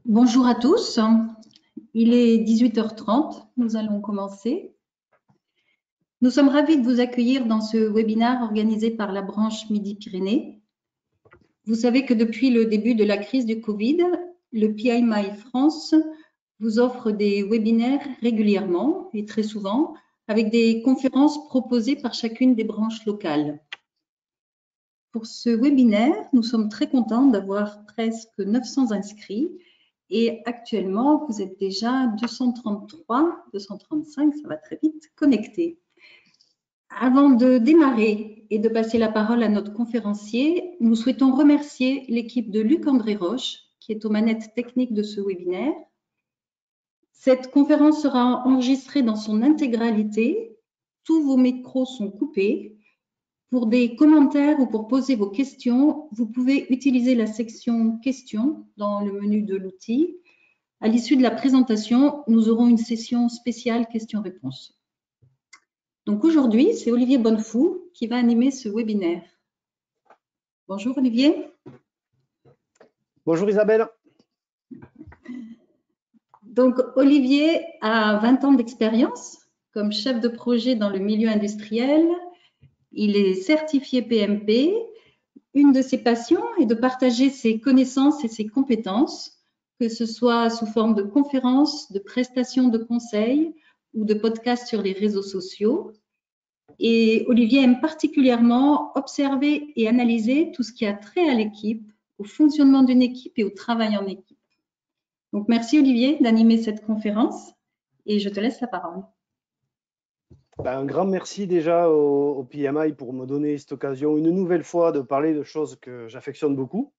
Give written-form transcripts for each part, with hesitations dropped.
Bonjour à tous, il est 18h30, nous allons commencer. Nous sommes ravis de vous accueillir dans ce webinaire organisé par la branche Midi-Pyrénées. Vous savez que depuis le début de la crise du Covid, le PMI France vous offre des webinaires régulièrement et très souvent avec des conférences proposées par chacune des branches locales. Pour ce webinaire, nous sommes très contents d'avoir presque 900 inscrits. Et actuellement, vous êtes déjà 233, 235, ça va très vite, connectés. Avant de démarrer et de passer la parole à notre conférencier, nous souhaitons remercier l'équipe de Luc-André Roche, qui est aux manettes techniques de ce webinaire. Cette conférence sera enregistrée dans son intégralité. Tous vos micros sont coupés. Pour des commentaires ou pour poser vos questions, vous pouvez utiliser la section questions dans le menu de l'outil. À l'issue de la présentation, nous aurons une session spéciale questions-réponses. Donc aujourd'hui, c'est Olivier Bonnefou qui va animer ce webinaire. Bonjour Olivier. Bonjour Isabelle. Donc Olivier a 20 ans d'expérience comme chef de projet dans le milieu industriel. Il est certifié PMP. Une de ses passions est de partager ses connaissances et ses compétences, que ce soit sous forme de conférences, de prestations de conseils ou de podcasts sur les réseaux sociaux. Et Olivier aime particulièrement observer et analyser tout ce qui a trait à l'équipe, au fonctionnement d'une équipe et au travail en équipe. Donc, merci Olivier d'animer cette conférence et je te laisse la parole. Un grand merci déjà au PMI pour me donner cette occasion une nouvelle fois de parler de choses que j'affectionne beaucoup.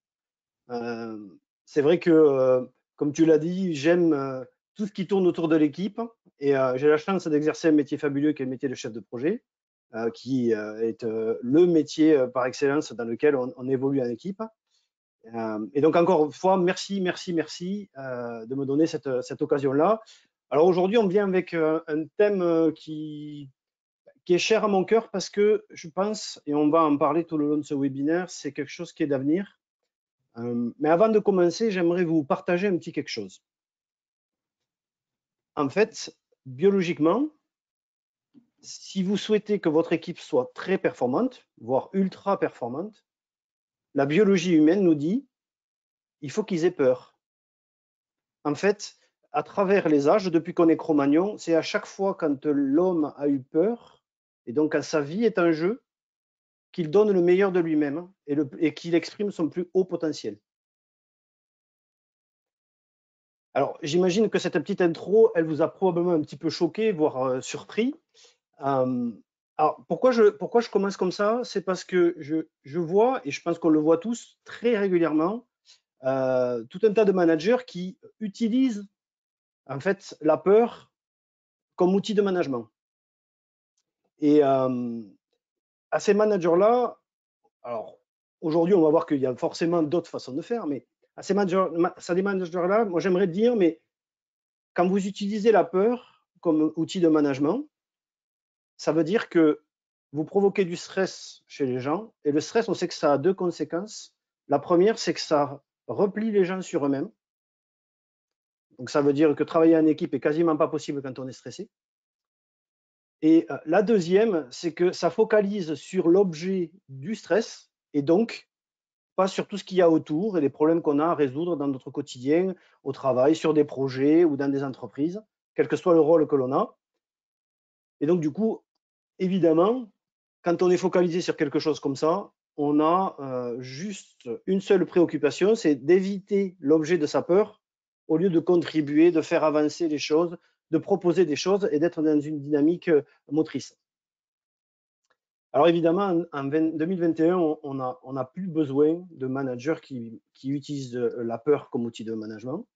C'est vrai que, comme tu l'as dit, j'aime tout ce qui tourne autour de l'équipe et j'ai la chance d'exercer un métier fabuleux qui est le métier de chef de projet, qui est le métier par excellence dans lequel on évolue en équipe. Et donc encore une fois, merci de me donner cette occasion-là. Alors aujourd'hui, on vient avec un thème qui est cher à mon cœur parce que je pense, et on va en parler tout le long de ce webinaire, c'est quelque chose qui est d'avenir. Mais avant de commencer, j'aimerais vous partager un petit quelque chose. En fait, biologiquement, si vous souhaitez que votre équipe soit très performante, voire ultra performante, la biologie humaine nous dit il faut qu'ils aient peur. En fait, à travers les âges, depuis qu'on est Cro-Magnon, c'est à chaque fois quand l'homme a eu peur, et donc quand sa vie est en jeu, qu'il donne le meilleur de lui-même et qu'il exprime son plus haut potentiel. Alors, j'imagine que cette petite intro, elle vous a probablement un petit peu choqué, voire surpris. Alors, pourquoi je commence comme ça? C'est parce que je vois, et je pense qu'on le voit tous très régulièrement, tout un tas de managers qui utilisent en fait la peur comme outil de management. Et à ces managers-là, alors aujourd'hui, on va voir qu'il y a forcément d'autres façons de faire, mais à ces managers-là, moi j'aimerais dire, mais quand vous utilisez la peur comme outil de management, ça veut dire que vous provoquez du stress chez les gens, et le stress, on sait que ça a deux conséquences. La première, c'est que ça replie les gens sur eux-mêmes. Donc ça veut dire que travailler en équipe est quasiment pas possible quand on est stressé. Et la deuxième, c'est que ça focalise sur l'objet du stress et donc pas sur tout ce qu'il y a autour et les problèmes qu'on a à résoudre dans notre quotidien, au travail, sur des projets ou dans des entreprises, quel que soit le rôle que l'on a. Et donc, du coup, évidemment, quand on est focalisé sur quelque chose comme ça, on a juste une seule préoccupation, c'est d'éviter l'objet de sa peur au lieu de contribuer, de faire avancer les choses, de proposer des choses et d'être dans une dynamique motrice. Alors évidemment, en 2021, on n'a plus besoin de managers qui utilisent la peur comme outil de management.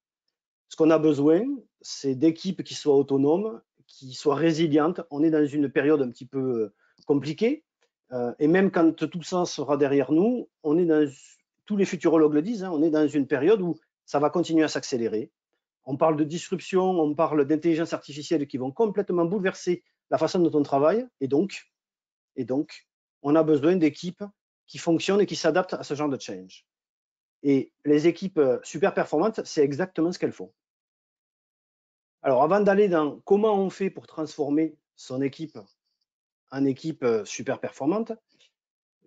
Ce qu'on a besoin, c'est d'équipes qui soient autonomes, qui soient résilientes. On est dans une période un petit peu compliquée. Et même quand tout ça sera derrière nous, on est dans, tous les futurologues le disent, hein, on est dans une période où ça va continuer à s'accélérer. On parle de disruption, on parle d'intelligence artificielle qui vont complètement bouleverser la façon dont on travaille. Et donc, on a besoin d'équipes qui fonctionnent et qui s'adaptent à ce genre de change. Et les équipes super performantes, c'est exactement ce qu'elles font. Alors, avant d'aller dans comment on fait pour transformer son équipe en équipe super performante,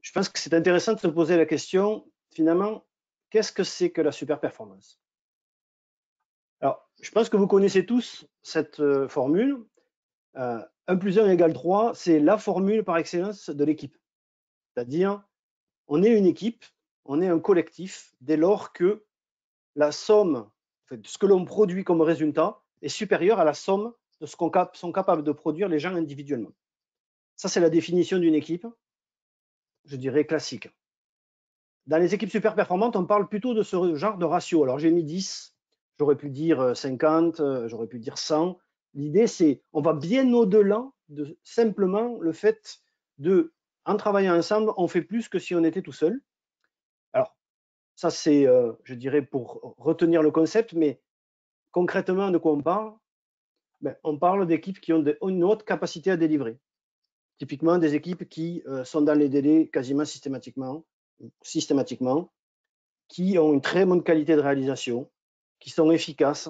je pense que c'est intéressant de se poser la question, finalement, qu'est-ce que c'est que la super performance? Alors, je pense que vous connaissez tous cette formule. 1 plus 1 égale 3, c'est la formule par excellence de l'équipe. C'est-à-dire, on est une équipe, on est un collectif, dès lors que la somme de ce que l'on produit comme résultat est supérieure à la somme de ce qu'on sont capables de produire les gens individuellement. Ça, c'est la définition d'une équipe, je dirais classique. Dans les équipes super performantes, on parle plutôt de ce genre de ratio. Alors, j'ai mis 10, j'aurais pu dire 50, j'aurais pu dire 100. L'idée, c'est on va bien au-delà de simplement le fait de, en travaillant ensemble, on fait plus que si on était tout seul. Alors, ça, c'est, je dirais, pour retenir le concept, mais concrètement, de quoi on parle? Ben, on parle d'équipes qui ont une haute capacité à délivrer. Typiquement, des équipes qui sont dans les délais quasiment systématiquement, qui ont une très bonne qualité de réalisation, qui sont efficaces,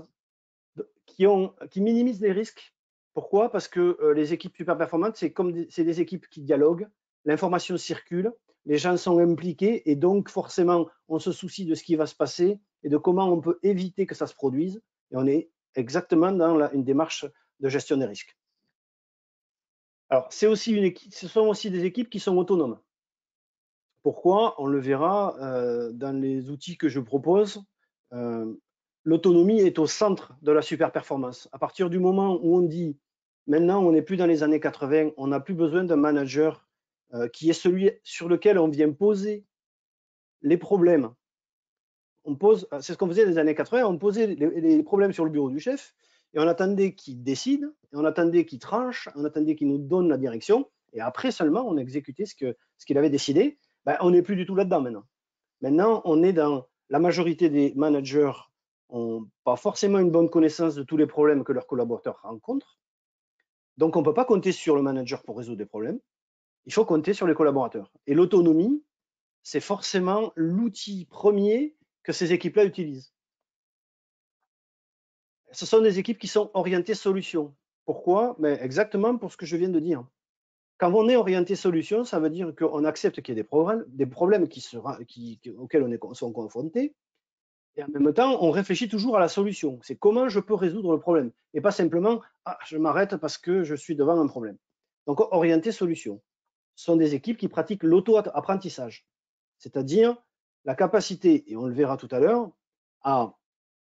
qui minimisent les risques. Pourquoi? Parce que les équipes super performantes, c'est des équipes qui dialoguent, l'information circule, les gens sont impliqués et donc forcément, on se soucie de ce qui va se passer et de comment on peut éviter que ça se produise. Et on est exactement dans une démarche de gestion des risques. Alors, ce sont aussi des équipes qui sont autonomes. Pourquoi? On le verra dans les outils que je propose. L'autonomie est au centre de la super performance. À partir du moment où on dit maintenant on n'est plus dans les années 80, on n'a plus besoin d'un manager qui est celui sur lequel on vient poser les problèmes. C'est ce qu'on faisait dans les années 80, on posait les problèmes sur le bureau du chef et on attendait qu'il décide, et on attendait qu'il tranche, on attendait qu'il nous donne la direction et après seulement on exécutait ce qu'il avait décidé. Ben, on n'est plus du tout là-dedans maintenant. Maintenant, on est dans la majorité des managers n'ont pas forcément une bonne connaissance de tous les problèmes que leurs collaborateurs rencontrent. Donc, on ne peut pas compter sur le manager pour résoudre des problèmes. Il faut compter sur les collaborateurs. Et l'autonomie, c'est forcément l'outil premier que ces équipes-là utilisent. Ce sont des équipes qui sont orientées solutions. Pourquoi? Mais exactement pour ce que je viens de dire. Quand on est orienté solution, ça veut dire qu'on accepte qu'il y ait des problèmes auxquels on sont confrontés. Et en même temps, on réfléchit toujours à la solution. C'est comment je peux résoudre le problème. Et pas simplement, ah, je m'arrête parce que je suis devant un problème. Donc, orienté solution. Ce sont des équipes qui pratiquent l'auto-apprentissage. C'est-à-dire la capacité, et on le verra tout à l'heure, à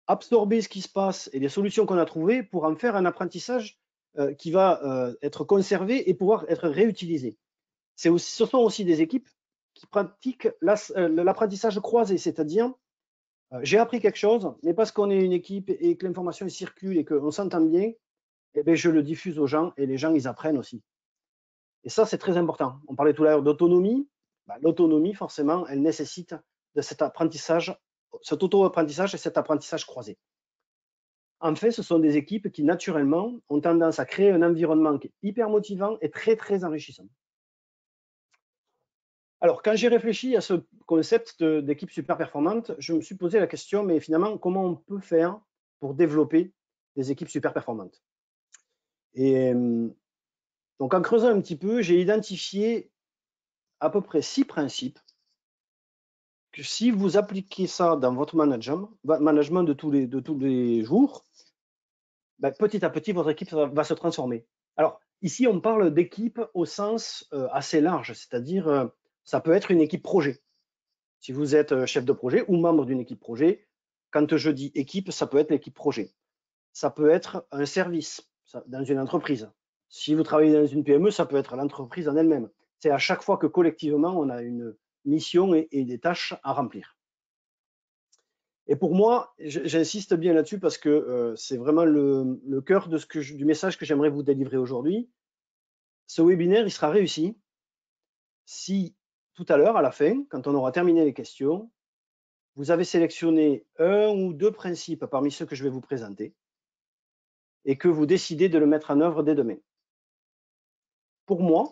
absorber ce qui se passe et les solutions qu'on a trouvées pour en faire un apprentissage qui va être conservé et pouvoir être réutilisé. Ce sont aussi des équipes qui pratiquent l'apprentissage croisé, c'est-à-dire j'ai appris quelque chose, mais parce qu'on est une équipe et que l'information circule et qu'on s'entend bien, eh bien, je le diffuse aux gens et les gens, ils apprennent aussi. Et ça, c'est très important. On parlait tout à l'heure d'autonomie. L'autonomie, forcément, elle nécessite de cet apprentissage, cet auto-apprentissage et cet apprentissage croisé. En fait, ce sont des équipes qui, naturellement, ont tendance à créer un environnement qui est hyper motivant et très, très enrichissant. Alors, quand j'ai réfléchi à ce concept d'équipe super performante, je me suis posé la question, mais finalement, comment on peut faire pour développer des équipes super performantes? Et donc, en creusant un petit peu, j'ai identifié à peu près 6 principes que si vous appliquez ça dans votre management de tous les jours, ben, petit à petit, votre équipe va se transformer. Alors, ici, on parle d'équipe au sens assez large, c'est-à-dire ça peut être une équipe projet. Si vous êtes chef de projet ou membre d'une équipe projet, quand je dis équipe, ça peut être l'équipe projet. Ça peut être un service dans une entreprise. Si vous travaillez dans une PME, ça peut être l'entreprise en elle-même. C'est à chaque fois que collectivement, on a une mission et des tâches à remplir. Et pour moi, j'insiste bien là-dessus parce que c'est vraiment le cœur du message que j'aimerais vous délivrer aujourd'hui. Ce webinaire, il sera réussi si tout à l'heure, à la fin, quand on aura terminé les questions, vous avez sélectionné un ou deux principes parmi ceux que je vais vous présenter et que vous décidez de le mettre en œuvre dès demain. Pour moi,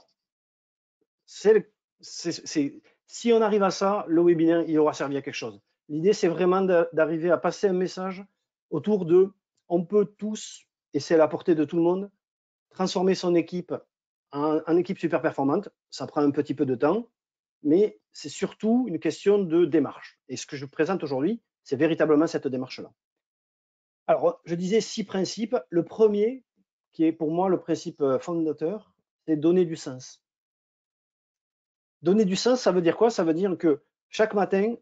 si on arrive à ça, le webinaire, il aura servi à quelque chose. L'idée, c'est vraiment d'arriver à passer un message autour de on peut tous, et c'est à la portée de tout le monde, transformer son équipe en équipe super performante. Ça prend un petit peu de temps, mais c'est surtout une question de démarche. Et ce que je présente aujourd'hui, c'est véritablement cette démarche-là. Alors, je disais 6 principes. Le premier, qui est pour moi le principe fondateur, c'est donner du sens. Donner du sens, ça veut dire quoi? Ça veut dire que chaque matin,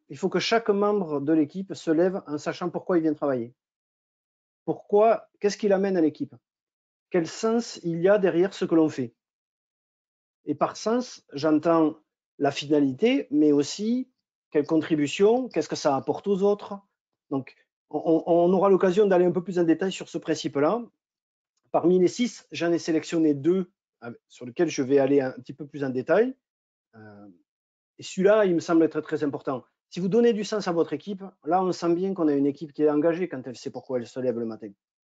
il faut que chaque membre de l'équipe se lève en sachant pourquoi il vient travailler. Pourquoi? Qu'est-ce qui l'amène à l'équipe? Quel sens il y a derrière ce que l'on fait? Et par sens, j'entends la finalité, mais aussi quelle contribution, qu'est-ce que ça apporte aux autres. Donc, on aura l'occasion d'aller un peu plus en détail sur ce principe-là. Parmi les 6, j'en ai sélectionné 2 sur lesquels je vais aller un petit peu plus en détail. Et celui-là, il me semble être très important. Si vous donnez du sens à votre équipe, là, on sent bien qu'on a une équipe qui est engagée quand elle sait pourquoi elle se lève le matin,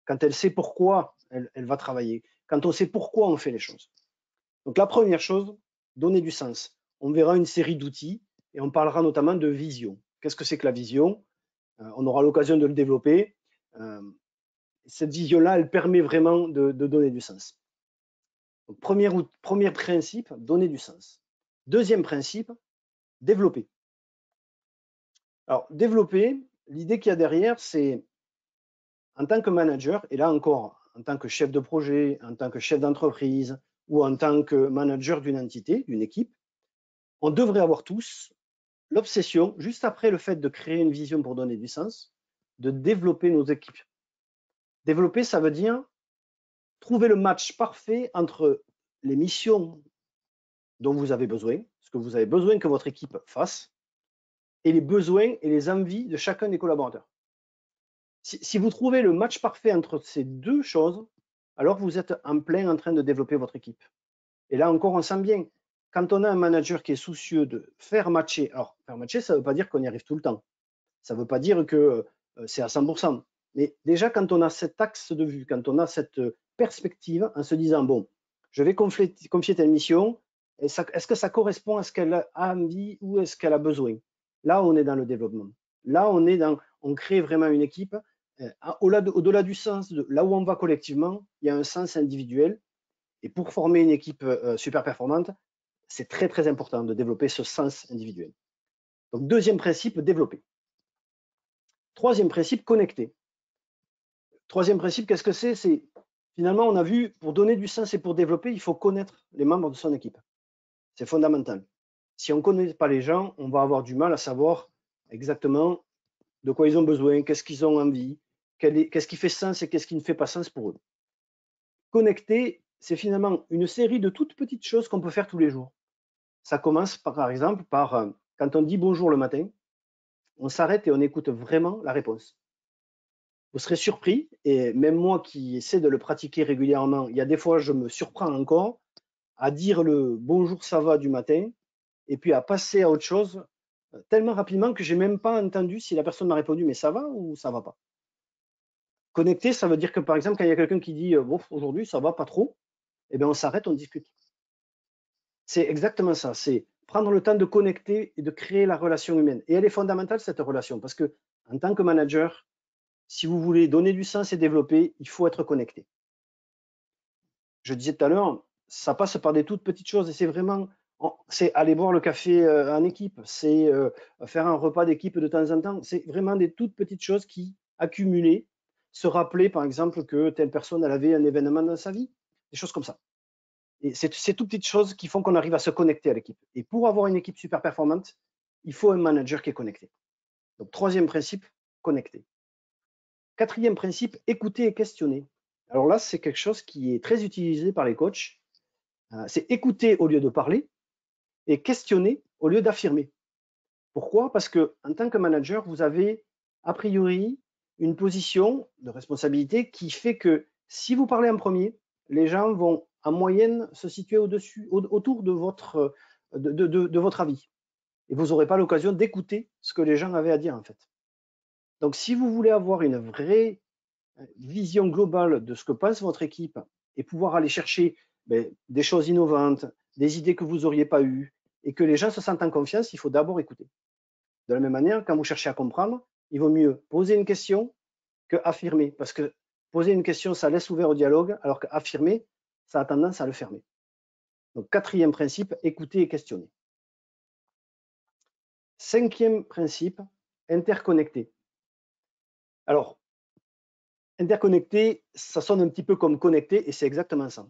quand elle sait pourquoi elle va travailler, quand on sait pourquoi on fait les choses. Donc la première chose, donner du sens. On verra une série d'outils et on parlera notamment de vision. Qu'est-ce que c'est que la vision? On aura l'occasion de le développer. Cette vision-là, elle permet vraiment de donner du sens. Donc, premier principe, donner du sens. Deuxième principe, développer. Alors, développer, l'idée qu'il y a derrière, c'est en tant que manager, et là encore, en tant que chef de projet, en tant que chef d'entreprise ou en tant que manager d'une entité, d'une équipe, on devrait avoir tous l'obsession, juste après le fait de créer une vision pour donner du sens, de développer nos équipes. Développer, ça veut dire trouver le match parfait entre les missions dont vous avez besoin, ce que vous avez besoin que votre équipe fasse, et les besoins et les envies de chacun des collaborateurs. Si vous trouvez le match parfait entre ces deux choses, alors vous êtes en plein en train de développer votre équipe. Et là encore, on sent bien, quand on a un manager qui est soucieux de faire matcher, alors faire matcher, ça ne veut pas dire qu'on y arrive tout le temps. Ça ne veut pas dire que c'est à 100%. Mais déjà, quand on a cet axe de vue, quand on a cette perspective, en se disant, bon, je vais confier telle mission, est-ce que ça correspond à ce qu'elle a envie ou est-ce qu'elle a besoin? Là, on est dans le développement. Là, on crée vraiment une équipe. Au-delà du sens, de là où on va collectivement, il y a un sens individuel. Et pour former une équipe super performante, c'est très, très important de développer ce sens individuel. Donc, deuxième principe, développer. Troisième principe, connecter. Troisième principe, qu'est-ce que c'est? C'est finalement, on a vu, pour donner du sens et pour développer, il faut connaître les membres de son équipe. C'est fondamental. Si on ne connaît pas les gens, on va avoir du mal à savoir exactement de quoi ils ont besoin, qu'est-ce qu'ils ont envie, qu'est-ce qui fait sens et qu'est-ce qui ne fait pas sens pour eux. Connecter, c'est finalement une série de toutes petites choses qu'on peut faire tous les jours. Ça commence par exemple par, quand on dit bonjour le matin, on s'arrête et on écoute vraiment la réponse. Vous serez surpris, et même moi qui essaie de le pratiquer régulièrement, il y a des fois je me surprends encore à dire le bonjour ça va du matin et puis à passer à autre chose tellement rapidement que j'ai même pas entendu si la personne m'a répondu mais ça va ou ça va pas. Connecter, ça veut dire que par exemple quand il y a quelqu'un qui dit bon aujourd'hui ça va pas trop, eh bien on s'arrête, on discute. C'est exactement ça, c'est prendre le temps de connecter et de créer la relation humaine. Et elle est fondamentale cette relation parce que en tant que manager, si vous voulez donner du sens et développer, il faut être connecté. Je disais tout à l'heure, ça passe par des toutes petites choses et c'est vraiment, c'est aller boire le café en équipe, c'est faire un repas d'équipe de temps en temps, c'est vraiment des toutes petites choses qui, accumulées, se rappeler par exemple que telle personne elle avait un événement dans sa vie, des choses comme ça. Et c'est ces toutes petites choses qui font qu'on arrive à se connecter à l'équipe. Et pour avoir une équipe super performante, il faut un manager qui est connecté. Donc troisième principe, connecter. Quatrième principe, écouter et questionner. Alors là, c'est quelque chose qui est très utilisé par les coachs. C'est écouter au lieu de parler et questionner au lieu d'affirmer. Pourquoi? Parce que en tant que manager, vous avez a priori une position de responsabilité qui fait que si vous parlez en premier, les gens vont en moyenne se situer autour de votre avis. Et vous n'aurez pas l'occasion d'écouter ce que les gens avaient à dire en fait. Donc si vous voulez avoir une vraie vision globale de ce que pense votre équipe et pouvoir aller chercher des choses innovantes, des idées que vous n'auriez pas eues et que les gens se sentent en confiance, il faut d'abord écouter. De la même manière, quand vous cherchez à comprendre, il vaut mieux poser une question que affirmer, parce que poser une question, ça laisse ouvert au dialogue, alors qu'affirmer, ça a tendance à le fermer. Donc, 4e principe, écouter et questionner. 5e principe, interconnecter. Alors, interconnecter, ça sonne un petit peu comme connecter, et c'est exactement ça.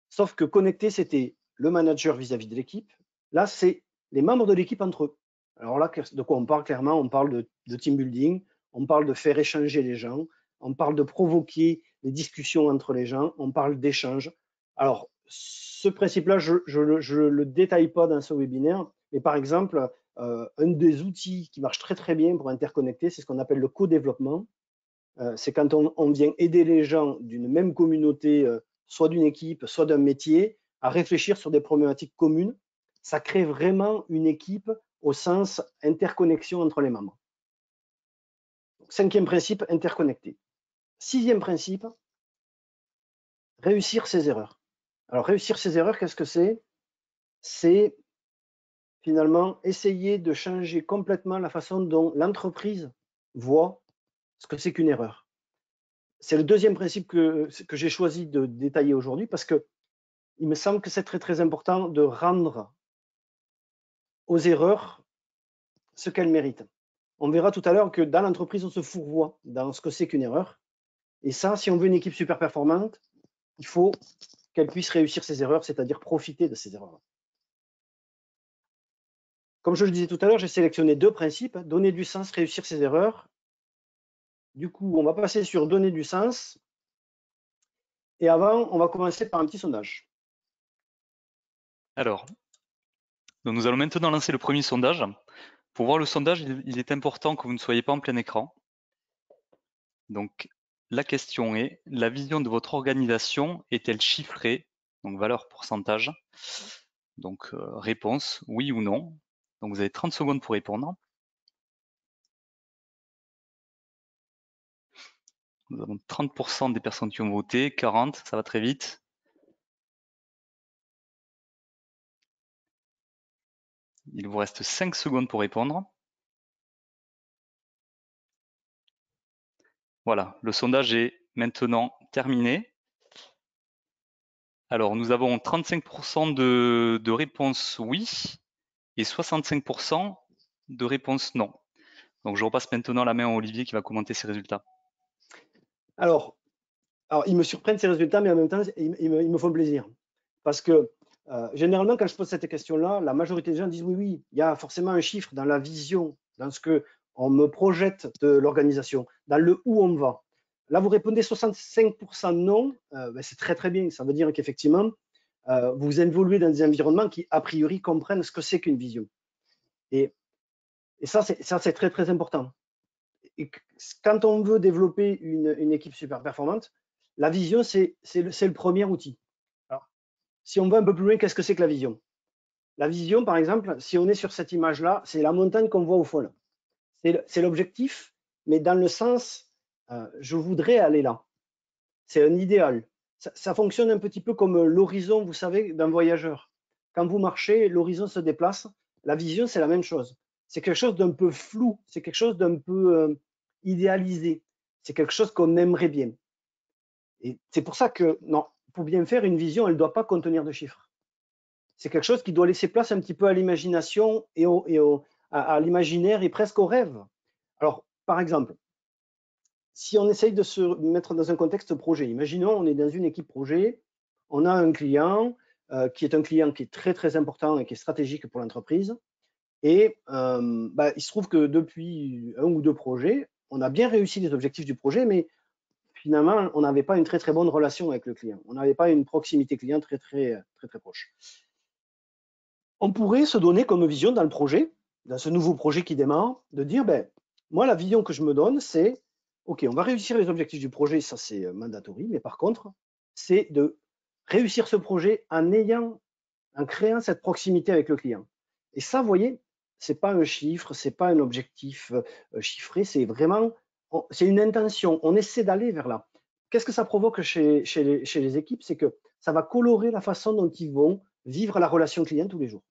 Sauf que connecter, c'était le manager vis-à-vis de l'équipe. Là, c'est les membres de l'équipe entre eux. Alors là, de quoi on parle clairement? On parle de team building, on parle de faire échanger les gens, on parle de provoquer les discussions entre les gens, on parle d'échange. Alors, ce principe-là, je ne le détaille pas dans ce webinaire, mais par exemple, un des outils qui marche très très bien pour interconnecter, c'est ce qu'on appelle le co-développement. C'est quand on vient aider les gens d'une même communauté, soit d'une équipe, soit d'un métier, à réfléchir sur des problématiques communes. Ça crée vraiment une équipe au sens interconnexion entre les membres. Donc, 5e principe, interconnecter. 6e principe, réussir ses erreurs. Alors, réussir ses erreurs, qu'est-ce que c'est? C'est finalement essayer de changer complètement la façon dont l'entreprise voit ce que c'est qu'une erreur. C'est le 2e principe que j'ai choisi de détailler aujourd'hui parce que il me semble que c'est très très important de rendre aux erreurs ce qu'elles méritent. On verra tout à l'heure que dans l'entreprise, on se fourvoie dans ce que c'est qu'une erreur. Et ça, si on veut une équipe super performante, il faut qu'elle puisse réussir ses erreurs, c'est-à-dire profiter de ses erreurs. Comme je le disais tout à l'heure, j'ai sélectionné 2 principes, donner du sens, réussir ses erreurs. Du coup, on va passer sur donner du sens. Et avant, on va commencer par un petit sondage. Alors, donc nous allons maintenant lancer le premier sondage. Pour voir le sondage, il est important que vous ne soyez pas en plein écran. Donc, la question est, la vision de votre organisation est-elle chiffrée? Donc, valeur pourcentage. Donc, réponse, oui ou non. Donc, vous avez 30 secondes pour répondre. Nous avons 30% des personnes qui ont voté, 40, ça va très vite. Il vous reste 5 secondes pour répondre. Voilà, le sondage est maintenant terminé. Alors, nous avons 35% de réponses oui et 65% de réponses non. Donc, je repasse maintenant la main à Olivier qui va commenter ces résultats. Alors ils me surprennent ces résultats, mais en même temps, ils me font plaisir. Parce que généralement, quand je pose cette question-là, la majorité des gens disent oui, oui, il y a forcément un chiffre dans la vision, dans ce qu'on me projette de l'organisation, dans le où on va. Là, vous répondez 65% non, ben, c'est très très bien. Ça veut dire qu'effectivement, vous évoluez dans des environnements qui, a priori, comprennent ce que c'est qu'une vision. Et ça, c'est très très important. Et quand on veut développer une équipe super performante, la vision, c'est le premier outil. Alors, si on va un peu plus loin, qu'est-ce que c'est que la vision? La vision, par exemple, si on est sur cette image-là, c'est la montagne qu'on voit au fond. C'est l'objectif, mais dans le sens, je voudrais aller là. C'est un idéal. Ça fonctionne un petit peu comme l'horizon, vous savez, d'un voyageur. Quand vous marchez, l'horizon se déplace. La vision, c'est la même chose. C'est quelque chose d'un peu flou, c'est quelque chose d'un peu idéalisé. C'est quelque chose qu'on aimerait bien. Et c'est pour ça que, non, pour bien faire une vision, elle ne doit pas contenir de chiffres. C'est quelque chose qui doit laisser place un petit peu à l'imagination et à l'imaginaire et presque au rêve. Alors, par exemple, si on essaye de se mettre dans un contexte projet, imaginons on est dans une équipe projet, on a un client qui est très très important et qui est stratégique pour l'entreprise. Et il se trouve que depuis 1 ou 2 projets, on a bien réussi les objectifs du projet, mais finalement, on n'avait pas une très très bonne relation avec le client. On n'avait pas une proximité client très très proche. On pourrait se donner comme vision dans le projet, dans ce nouveau projet qui démarre, de dire, ben, moi, la vision que je me donne, c'est, OK, on va réussir les objectifs du projet, ça c'est mandatory, mais par contre, c'est de réussir ce projet en créant cette proximité avec le client. Et ça, vous voyez, c'est pas un chiffre, c'est pas un objectif chiffré, c'est vraiment, c'est une intention. On essaie d'aller vers là. Qu'est-ce que ça provoque chez les équipes? C'est que ça va colorer la façon dont ils vont vivre la relation client tous les jours.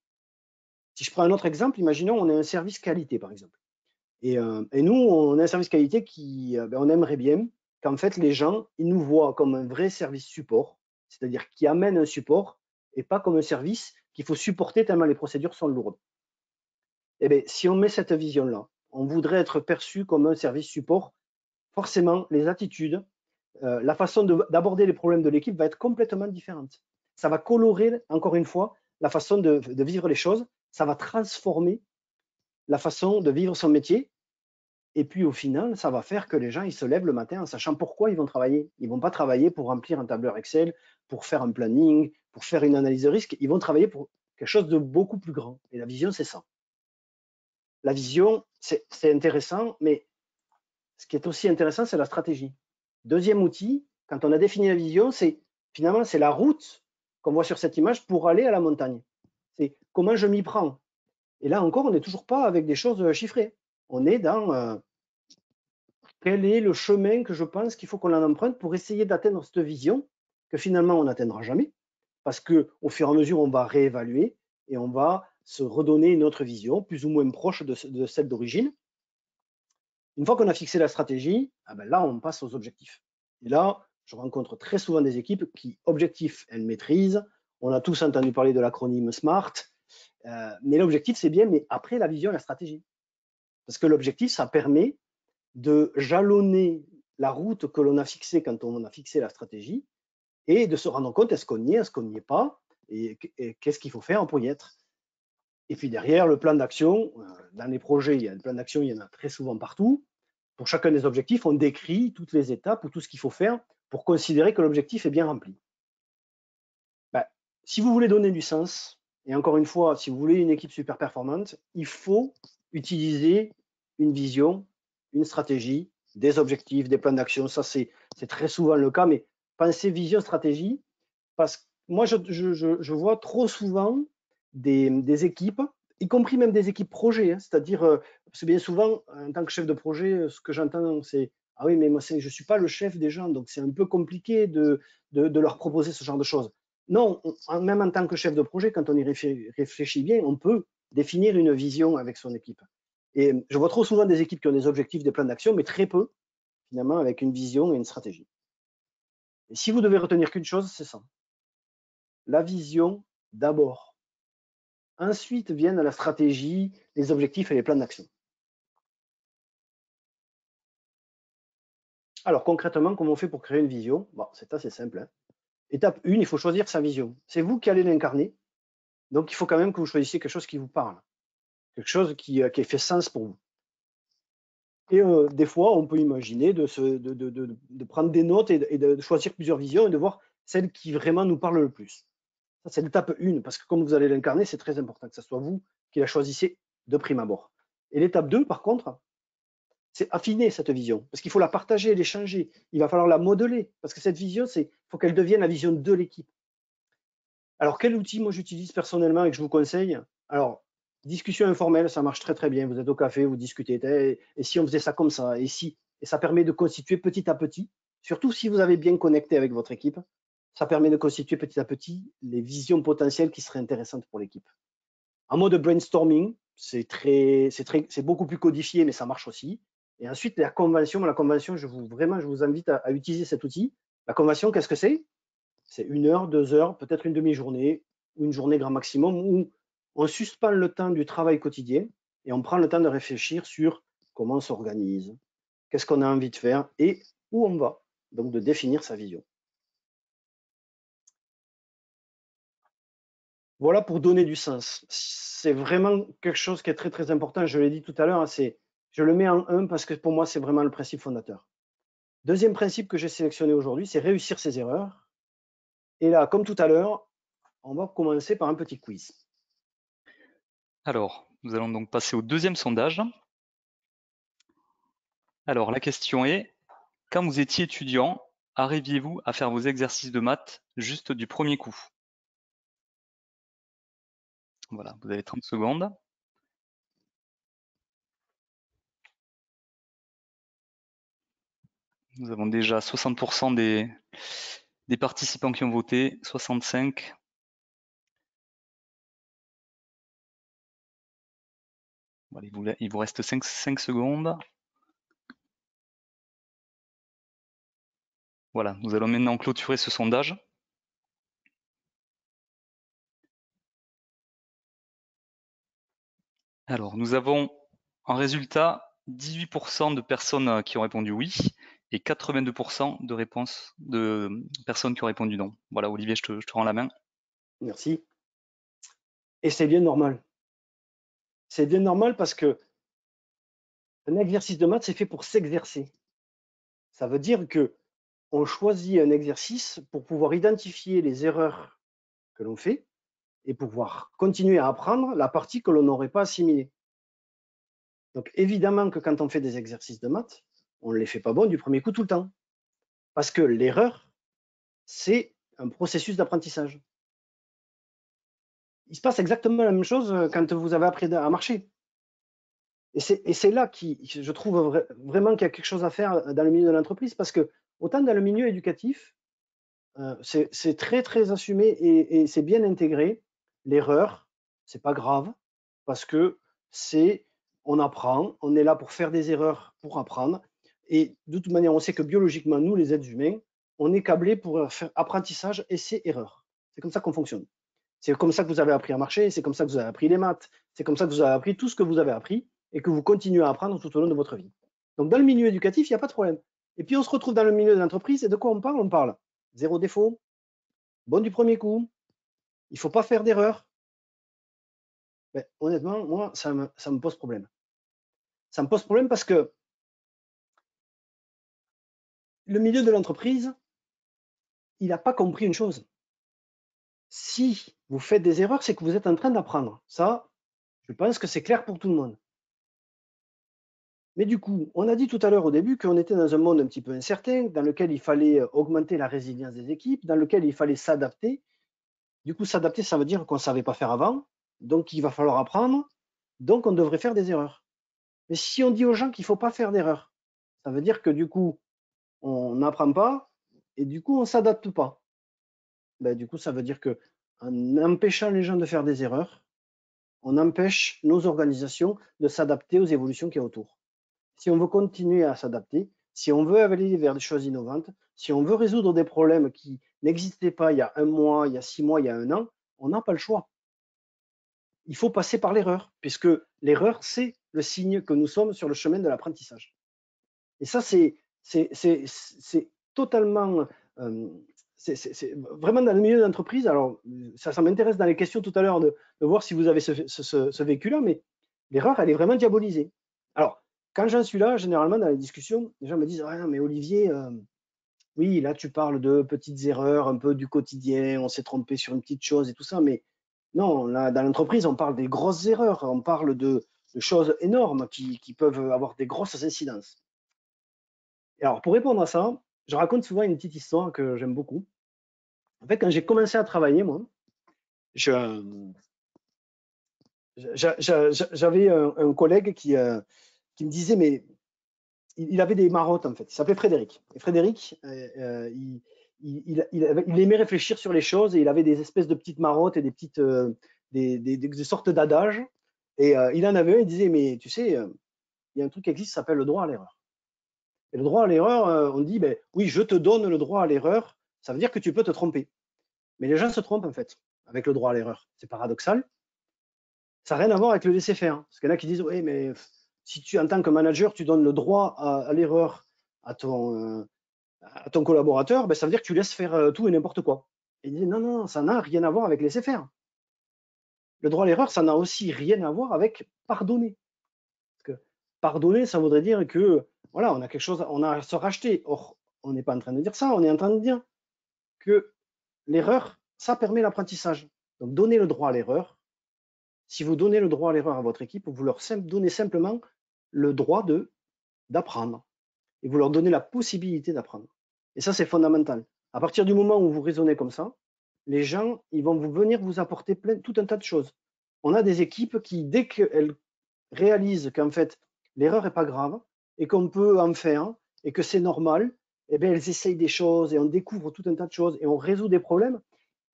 Si je prends un autre exemple, imaginons on est un service qualité, par exemple. Et nous, on a un service qualité qui, on aimerait bien qu'en fait, les gens, ils nous voient comme un vrai service support, c'est-à-dire qui amène un support et pas comme un service qu'il faut supporter tellement les procédures sont lourdes. Eh bien, si on met cette vision-là, on voudrait être perçu comme un service support, forcément, les attitudes, la façon d'aborder les problèmes de l'équipe va être complètement différente. Ça va colorer, encore une fois, la façon de vivre les choses. Ça va transformer la façon de vivre son métier. Et puis, au final, ça va faire que les gens, ils se lèvent le matin en sachant pourquoi ils vont travailler. Ils ne vont pas travailler pour remplir un tableur Excel, pour faire un planning, pour faire une analyse de risque. Ils vont travailler pour quelque chose de beaucoup plus grand. Et la vision, c'est ça. La vision, c'est intéressant, mais ce qui est aussi intéressant, c'est la stratégie. Deuxième outil, quand on a défini la vision, c'est finalement c'est la route qu'on voit sur cette image pour aller à la montagne. C'est comment je m'y prends. Et là encore, on n'est toujours pas avec des choses chiffrées. On est dans quel est le chemin que je pense qu'il faut qu'on en emprunte pour essayer d'atteindre cette vision que finalement on n'atteindra jamais, parce qu'au fur et à mesure, on va réévaluer et on va se redonner une autre vision, plus ou moins proche de celle d'origine. Une fois qu'on a fixé la stratégie, là, on passe aux objectifs. Et là, je rencontre très souvent des équipes qui, objectifs, elles maîtrisent. On a tous entendu parler de l'acronyme SMART. Mais l'objectif, c'est bien, mais après, la vision et la stratégie. Parce que l'objectif, ça permet de jalonner la route que l'on a fixée quand on a fixé la stratégie et de se rendre compte, est-ce qu'on y est, est-ce qu'on n'y est pas, et qu'est-ce qu'il faut faire pour y être. Et puis derrière, le plan d'action, dans les projets, il y a le plan d'action, il y en a très souvent partout. Pour chacun des objectifs, on décrit toutes les étapes ou tout ce qu'il faut faire pour considérer que l'objectif est bien rempli. Si vous voulez donner du sens, et encore une fois, si vous voulez une équipe super performante, il faut utiliser une vision, une stratégie, des objectifs, des plans d'action. Ça, c'est très souvent le cas, mais pensez vision, stratégie, parce que moi, je vois trop souvent des équipes, y compris même des équipes projets, c'est-à-dire, parce que bien souvent, en tant que chef de projet, ce que j'entends, c'est « Ah oui, mais moi, je ne suis pas le chef des gens, donc c'est un peu compliqué de leur proposer ce genre de choses ». Non, même en tant que chef de projet, quand on y réfléchit bien, on peut définir une vision avec son équipe. Et je vois trop souvent des équipes qui ont des objectifs, des plans d'action, mais très peu, finalement, avec une vision et une stratégie. Et si vous devez retenir qu'une chose, c'est ça. La vision d'abord. Ensuite viennent la stratégie, les objectifs et les plans d'action. Alors concrètement, comment on fait pour créer une vision? C'est assez simple, hein. Étape 1, il faut choisir sa vision. C'est vous qui allez l'incarner. Donc il faut quand même que vous choisissiez quelque chose qui vous parle, quelque chose qui fait sens pour vous. Et des fois, on peut imaginer de prendre des notes et de choisir plusieurs visions et de voir celle qui vraiment nous parle le plus. Ça, c'est l'étape 1, parce que comme vous allez l'incarner, c'est très important que ce soit vous qui la choisissez de prime abord. Et l'étape 2, par contre, c'est affiner cette vision, parce qu'il faut la partager, l'échanger. Il va falloir la modeler, parce que cette vision, il faut qu'elle devienne la vision de l'équipe. Alors, quel outil moi j'utilise personnellement et que je vous conseille? Alors, discussion informelle, ça marche très très bien. Vous êtes au café, vous discutez. Et si on faisait ça comme ça? Et ça permet de constituer petit à petit, surtout si vous avez bien connecté avec votre équipe, ça permet de constituer petit à petit les visions potentielles qui seraient intéressantes pour l'équipe. En mode brainstorming, c'est beaucoup plus codifié, mais ça marche aussi. Et ensuite, la convention, je vous invite à utiliser cet outil. La convention, qu'est-ce que c'est? C'est 1 heure, 2 heures, peut-être une demi-journée ou une journée grand maximum où on suspend le temps du travail quotidien et on prend le temps de réfléchir sur comment on s'organise, qu'est-ce qu'on a envie de faire et où on va, donc de définir sa vision. Voilà pour donner du sens. C'est vraiment quelque chose qui est très très important. Je l'ai dit tout à l'heure, je le mets en 1 parce que pour moi, c'est vraiment le principe fondateur. Deuxième principe que j'ai sélectionné aujourd'hui, c'est réussir ses erreurs. Et là, comme tout à l'heure, on va commencer par un petit quiz. Alors, nous allons donc passer au deuxième sondage. Alors, la question est, quand vous étiez étudiant, arriviez-vous à faire vos exercices de maths juste du premier coup? Voilà, vous avez 30 secondes. Nous avons déjà 60% des participants qui ont voté, 65. Voilà, il vous reste 5 secondes. Voilà, nous allons maintenant clôturer ce sondage. Alors, nous avons en résultat 18% de personnes qui ont répondu oui et 82% de réponses de personnes qui ont répondu non. Voilà, Olivier, je te rends la main. Merci. Et c'est bien normal. C'est bien normal parce que un exercice de maths, c'est fait pour s'exercer. Ça veut dire que on choisit un exercice pour pouvoir identifier les erreurs que l'on fait et pouvoir continuer à apprendre la partie que l'on n'aurait pas assimilée. Donc évidemment que quand on fait des exercices de maths, on ne les fait pas bons du premier coup tout le temps. Parce que l'erreur, c'est un processus d'apprentissage. Il se passe exactement la même chose quand vous avez appris à marcher. Et c'est là que je trouve vraiment qu'il y a quelque chose à faire dans le milieu de l'entreprise, parce que autant dans le milieu éducatif, c'est très assumé et c'est bien intégré. L'erreur, c'est pas grave, parce que on apprend, on est là pour faire des erreurs, pour apprendre. Et de toute manière, on sait que biologiquement, nous, les êtres humains, on est câblés pour faire apprentissage, essai, erreur. C'est comme ça qu'on fonctionne. C'est comme ça que vous avez appris à marcher, c'est comme ça que vous avez appris les maths, c'est comme ça que vous avez appris tout ce que vous avez appris et que vous continuez à apprendre tout au long de votre vie. Donc, dans le milieu éducatif, il n'y a pas de problème. Et puis, on se retrouve dans le milieu de l'entreprise et de quoi on parle? On parle zéro défaut, bon du premier coup, il ne faut pas faire d'erreur. Ben, honnêtement, moi, ça me pose problème. Ça me pose problème parce que le milieu de l'entreprise, il n'a pas compris une chose. Si vous faites des erreurs, c'est que vous êtes en train d'apprendre. Ça, je pense que c'est clair pour tout le monde. Mais du coup, on a dit tout à l'heure au début qu'on était dans un monde un petit peu incertain, dans lequel il fallait augmenter la résilience des équipes, dans lequel il fallait s'adapter. Du coup, s'adapter, ça veut dire qu'on ne savait pas faire avant, donc il va falloir apprendre, donc on devrait faire des erreurs. Mais si on dit aux gens qu'il ne faut pas faire d'erreurs, ça veut dire que du coup, on n'apprend pas et du coup, on ne s'adapte pas. Ben, du coup, ça veut dire qu'en empêchant les gens de faire des erreurs, on empêche nos organisations de s'adapter aux évolutions qui y a autour. Si on veut continuer à s'adapter, si on veut aller vers des choses innovantes, si on veut résoudre des problèmes qui n'existaient pas il y a un mois, il y a 6 mois, il y a un an, on n'a pas le choix. Il faut passer par l'erreur, puisque l'erreur, c'est le signe que nous sommes sur le chemin de l'apprentissage. Et ça, c'est totalement, c'est vraiment dans le milieu de l'entreprise. Alors, ça m'intéresse dans les questions tout à l'heure de voir si vous avez ce vécu-là, mais l'erreur, elle est vraiment diabolisée. Alors, quand j'en suis là, généralement, dans les discussions, les gens me disent « Ah, mais Olivier, oui, là, tu parles de petites erreurs, un peu du quotidien, on s'est trompé sur une petite chose et tout ça, mais non, là, dans l'entreprise, on parle des grosses erreurs, on parle de choses énormes qui peuvent avoir des grosses incidences. » Et alors, pour répondre à ça, je raconte souvent une petite histoire que j'aime beaucoup. En fait, quand j'ai commencé à travailler, moi, j'avais un collègue qui me disait, mais il avait des marottes, en fait. Il s'appelait Frédéric. Et Frédéric, il aimait réfléchir sur les choses et il avait des espèces de petites marottes et des petites, des sortes d'adages. Et il en avait un, il disait, mais tu sais, il y a un truc qui existe, ça s'appelle le droit à l'erreur. Et le droit à l'erreur, on dit, ben, oui, je te donne le droit à l'erreur, ça veut dire que tu peux te tromper. Mais les gens se trompent, en fait, avec le droit à l'erreur. C'est paradoxal. Ça n'a rien à voir avec le laisser-faire. Parce qu'il y en a qui disent, oui, mais si tu, en tant que manager, tu donnes le droit à l'erreur à ton collaborateur, ben, ça veut dire que tu laisses faire tout et n'importe quoi. Et ils disent, non, non, ça n'a rien à voir avec laisser faire. Le droit à l'erreur, ça n'a aussi rien à voir avec pardonner. Parce que pardonner, ça voudrait dire que, voilà, on a quelque chose, on a à se racheter. Or, on n'est pas en train de dire ça, on est en train de dire que l'erreur, ça permet l'apprentissage. Donc, donnez le droit à l'erreur. Si vous donnez le droit à l'erreur à votre équipe, vous leur donnez simplement le droit d'apprendre. Et vous leur donnez la possibilité d'apprendre. Et ça, c'est fondamental. À partir du moment où vous raisonnez comme ça, les gens, ils vont venir vous apporter tout un tas de choses. On a des équipes qui, dès qu'elles réalisent qu'en fait, l'erreur n'est pas grave et qu'on peut en faire et que c'est normal, eh bien, elles essayent des choses et on découvre tout un tas de choses et on résout des problèmes.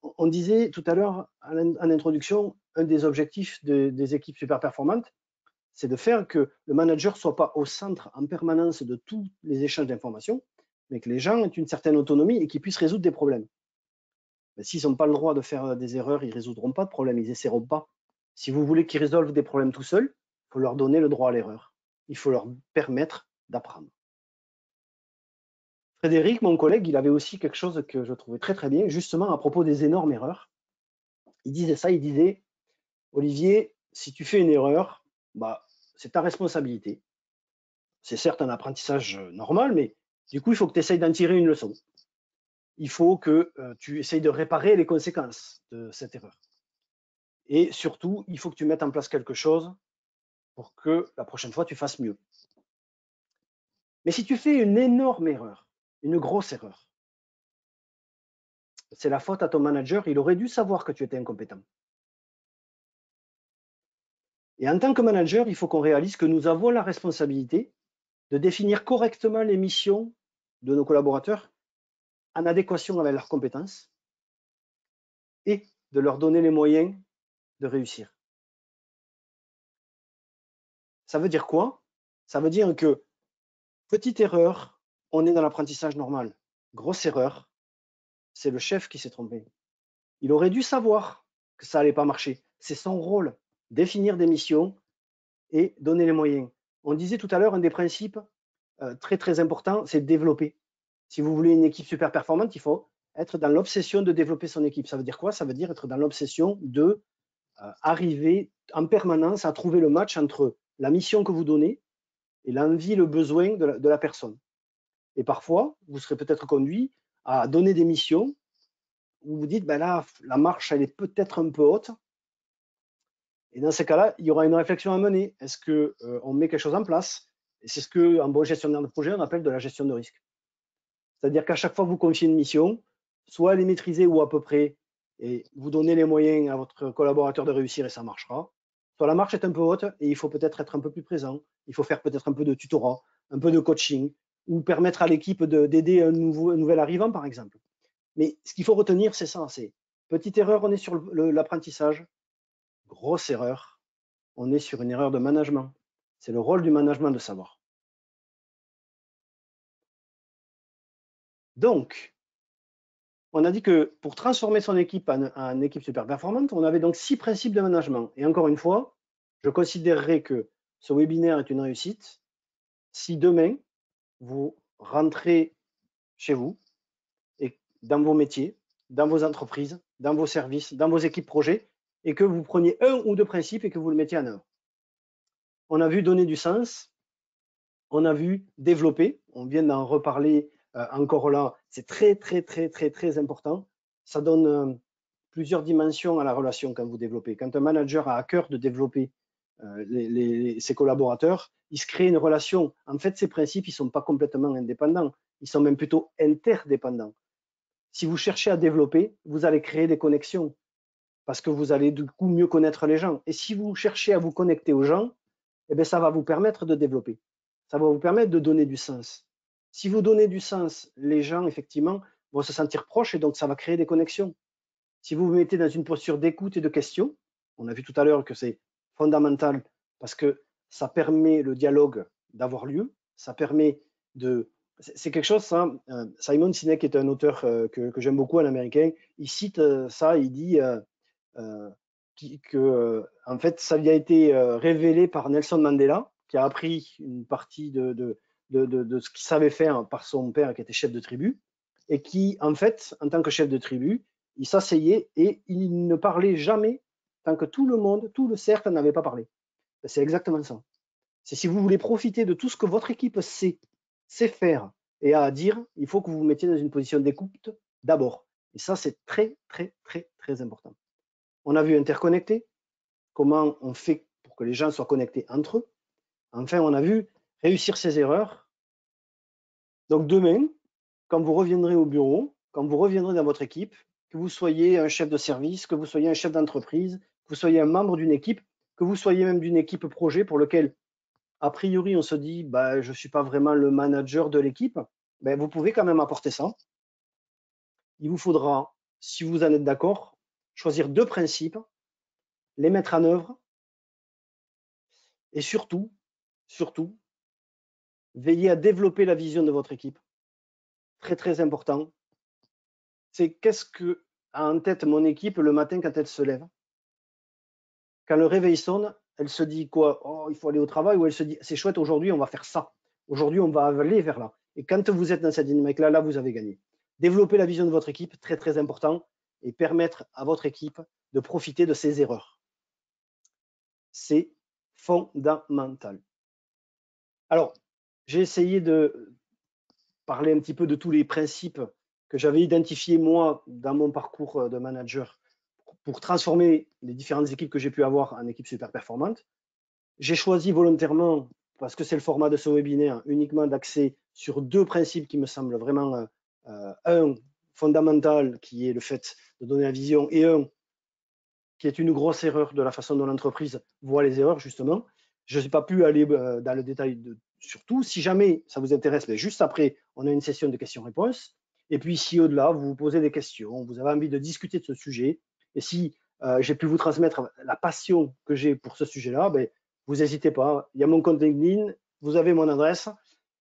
On disait tout à l'heure en introduction, un des objectifs des équipes super performantes, c'est de faire que le manager ne soit pas au centre en permanence de tous les échanges d'informations, mais que les gens aient une certaine autonomie et qu'ils puissent résoudre des problèmes. S'ils n'ont pas le droit de faire des erreurs, ils ne résoudront pas de problème, ils n'essaieront pas. Si vous voulez qu'ils résolvent des problèmes tout seuls, il faut leur donner le droit à l'erreur. Il faut leur permettre d'apprendre. Frédéric, mon collègue, il avait aussi quelque chose que je trouvais très très bien, justement à propos des énormes erreurs. Il disait ça, il disait, Olivier, si tu fais une erreur, bah, c'est ta responsabilité. C'est certes un apprentissage normal, mais du coup, il faut que tu essayes d'en tirer une leçon. Il faut que tu essayes de réparer les conséquences de cette erreur. Et surtout, il faut que tu mettes en place quelque chose pour que la prochaine fois, tu fasses mieux. Mais si tu fais une énorme erreur, une grosse erreur, c'est la faute à ton manager, il aurait dû savoir que tu étais incompétent. Et en tant que manager, il faut qu'on réalise que nous avons la responsabilité de définir correctement les missions de nos collaborateurs en adéquation avec leurs compétences et de leur donner les moyens de réussir. Ça veut dire quoi? Ça veut dire que petite erreur, on est dans l'apprentissage normal. Grosse erreur, c'est le chef qui s'est trompé. Il aurait dû savoir que ça n'allait pas marcher. C'est son rôle, définir des missions et donner les moyens. On disait tout à l'heure, un des principes très très importants, c'est de développer. Si vous voulez une équipe super performante, il faut être dans l'obsession de développer son équipe. Ça veut dire quoi? Ça veut dire être dans l'obsession de arriver en permanence à trouver le match entre la mission que vous donnez et l'envie, le besoin de la personne. Et parfois, vous serez peut-être conduit à donner des missions où vous dites, ben là, la marche, elle est peut-être un peu haute. Et dans ces cas-là, il y aura une réflexion à mener. Est-ce qu'on met quelque chose en place? Et c'est ce qu'un bon gestionnaire de projet, on appelle de la gestion de risque. C'est-à-dire qu'à chaque fois que vous confiez une mission, soit elle est maîtrisée ou à peu près, et vous donnez les moyens à votre collaborateur de réussir et ça marchera. Soit la marche est un peu haute et il faut peut-être être un peu plus présent. Il faut faire peut-être un peu de tutorat, un peu de coaching, ou permettre à l'équipe d'aider un nouvel arrivant, par exemple. Mais ce qu'il faut retenir, c'est ça, c'est petite erreur, on est sur l'apprentissage. Grosse erreur, on est sur une erreur de management. C'est le rôle du management de savoir. Donc, on a dit que pour transformer son équipe en équipe super performante, on avait donc 6 principes de management. Et encore une fois, je considérerais que ce webinaire est une réussite si demain, vous rentrez chez vous et dans vos métiers, dans vos entreprises, dans vos services, dans vos équipes projets, et que vous preniez un ou deux principes et que vous le mettiez en œuvre. On a vu donner du sens, on a vu développer, on vient d'en reparler encore là, c'est très, très, très, très, très important. Ça donne plusieurs dimensions à la relation quand vous développez. Quand un manager a à cœur de développer ses collaborateurs, il se crée une relation. En fait, ces principes, ils ne sont pas complètement indépendants, ils sont même plutôt interdépendants. Si vous cherchez à développer, vous allez créer des connexions parce que vous allez du coup mieux connaître les gens. Et si vous cherchez à vous connecter aux gens, eh bien, ça va vous permettre de développer. Ça va vous permettre de donner du sens. Si vous donnez du sens, les gens, effectivement, vont se sentir proches et donc ça va créer des connexions. Si vous vous mettez dans une posture d'écoute et de question, on a vu tout à l'heure que c'est fondamental parce que ça permet le dialogue d'avoir lieu, ça permet de... C'est quelque chose, ça, Simon Sinek est un auteur que j'aime beaucoup, un américain, il cite ça, il dit que en fait, ça lui a été révélé par Nelson Mandela, qui a appris une partie de ce qu'il savait faire par son père qui était chef de tribu, et qui, en fait, en tant que chef de tribu, il s'asseyait et il ne parlait jamais tant que tout le monde, tout le cercle n'avait pas parlé. C'est exactement ça. C'est si vous voulez profiter de tout ce que votre équipe sait faire et a à dire, il faut que vous vous mettiez dans une position d'écoute d'abord. Et ça, c'est très, très, très, très important. On a vu interconnecter, comment on fait pour que les gens soient connectés entre eux. Enfin, on a vu réussir ses erreurs. Donc demain, quand vous reviendrez au bureau, quand vous reviendrez dans votre équipe, que vous soyez un chef de service, que vous soyez un chef d'entreprise, que vous soyez un membre d'une équipe, que vous soyez même d'une équipe projet pour lequel, a priori, on se dit bah, je ne suis pas vraiment le manager de l'équipe, ben, vous pouvez quand même apporter ça. Il vous faudra, si vous en êtes d'accord, choisir 2 principes, les mettre en œuvre Et surtout, veillez à développer la vision de votre équipe. Très, très important. C'est qu'est-ce que a en tête mon équipe le matin quand elle se lève? Quand le réveil sonne, elle se dit quoi? Oh, il faut aller au travail, ou elle se dit c'est chouette, aujourd'hui on va faire ça. Aujourd'hui on va aller vers là. Et quand vous êtes dans cette dynamique-là, là vous avez gagné. Développer la vision de votre équipe, très très important, et permettre à votre équipe de profiter de ses erreurs. C'est fondamental. Alors, j'ai essayé de parler un petit peu de tous les principes que j'avais identifiés moi dans mon parcours de manager pour transformer les différentes équipes que j'ai pu avoir en équipes super performantes. J'ai choisi volontairement, parce que c'est le format de ce webinaire, uniquement d'axer sur 2 principes qui me semblent vraiment, un fondamental, qui est le fait de donner la vision, et un qui est une grosse erreur de la façon dont l'entreprise voit les erreurs, justement. Je n'ai pas pu aller dans le détail sur tout. Si jamais ça vous intéresse, mais juste après, on a une session de questions-réponses. Et puis, si au-delà, vous vous posez des questions, vous avez envie de discuter de ce sujet, et si j'ai pu vous transmettre la passion que j'ai pour ce sujet-là, ben, vous n'hésitez pas. Il y a mon compte LinkedIn, vous avez mon adresse.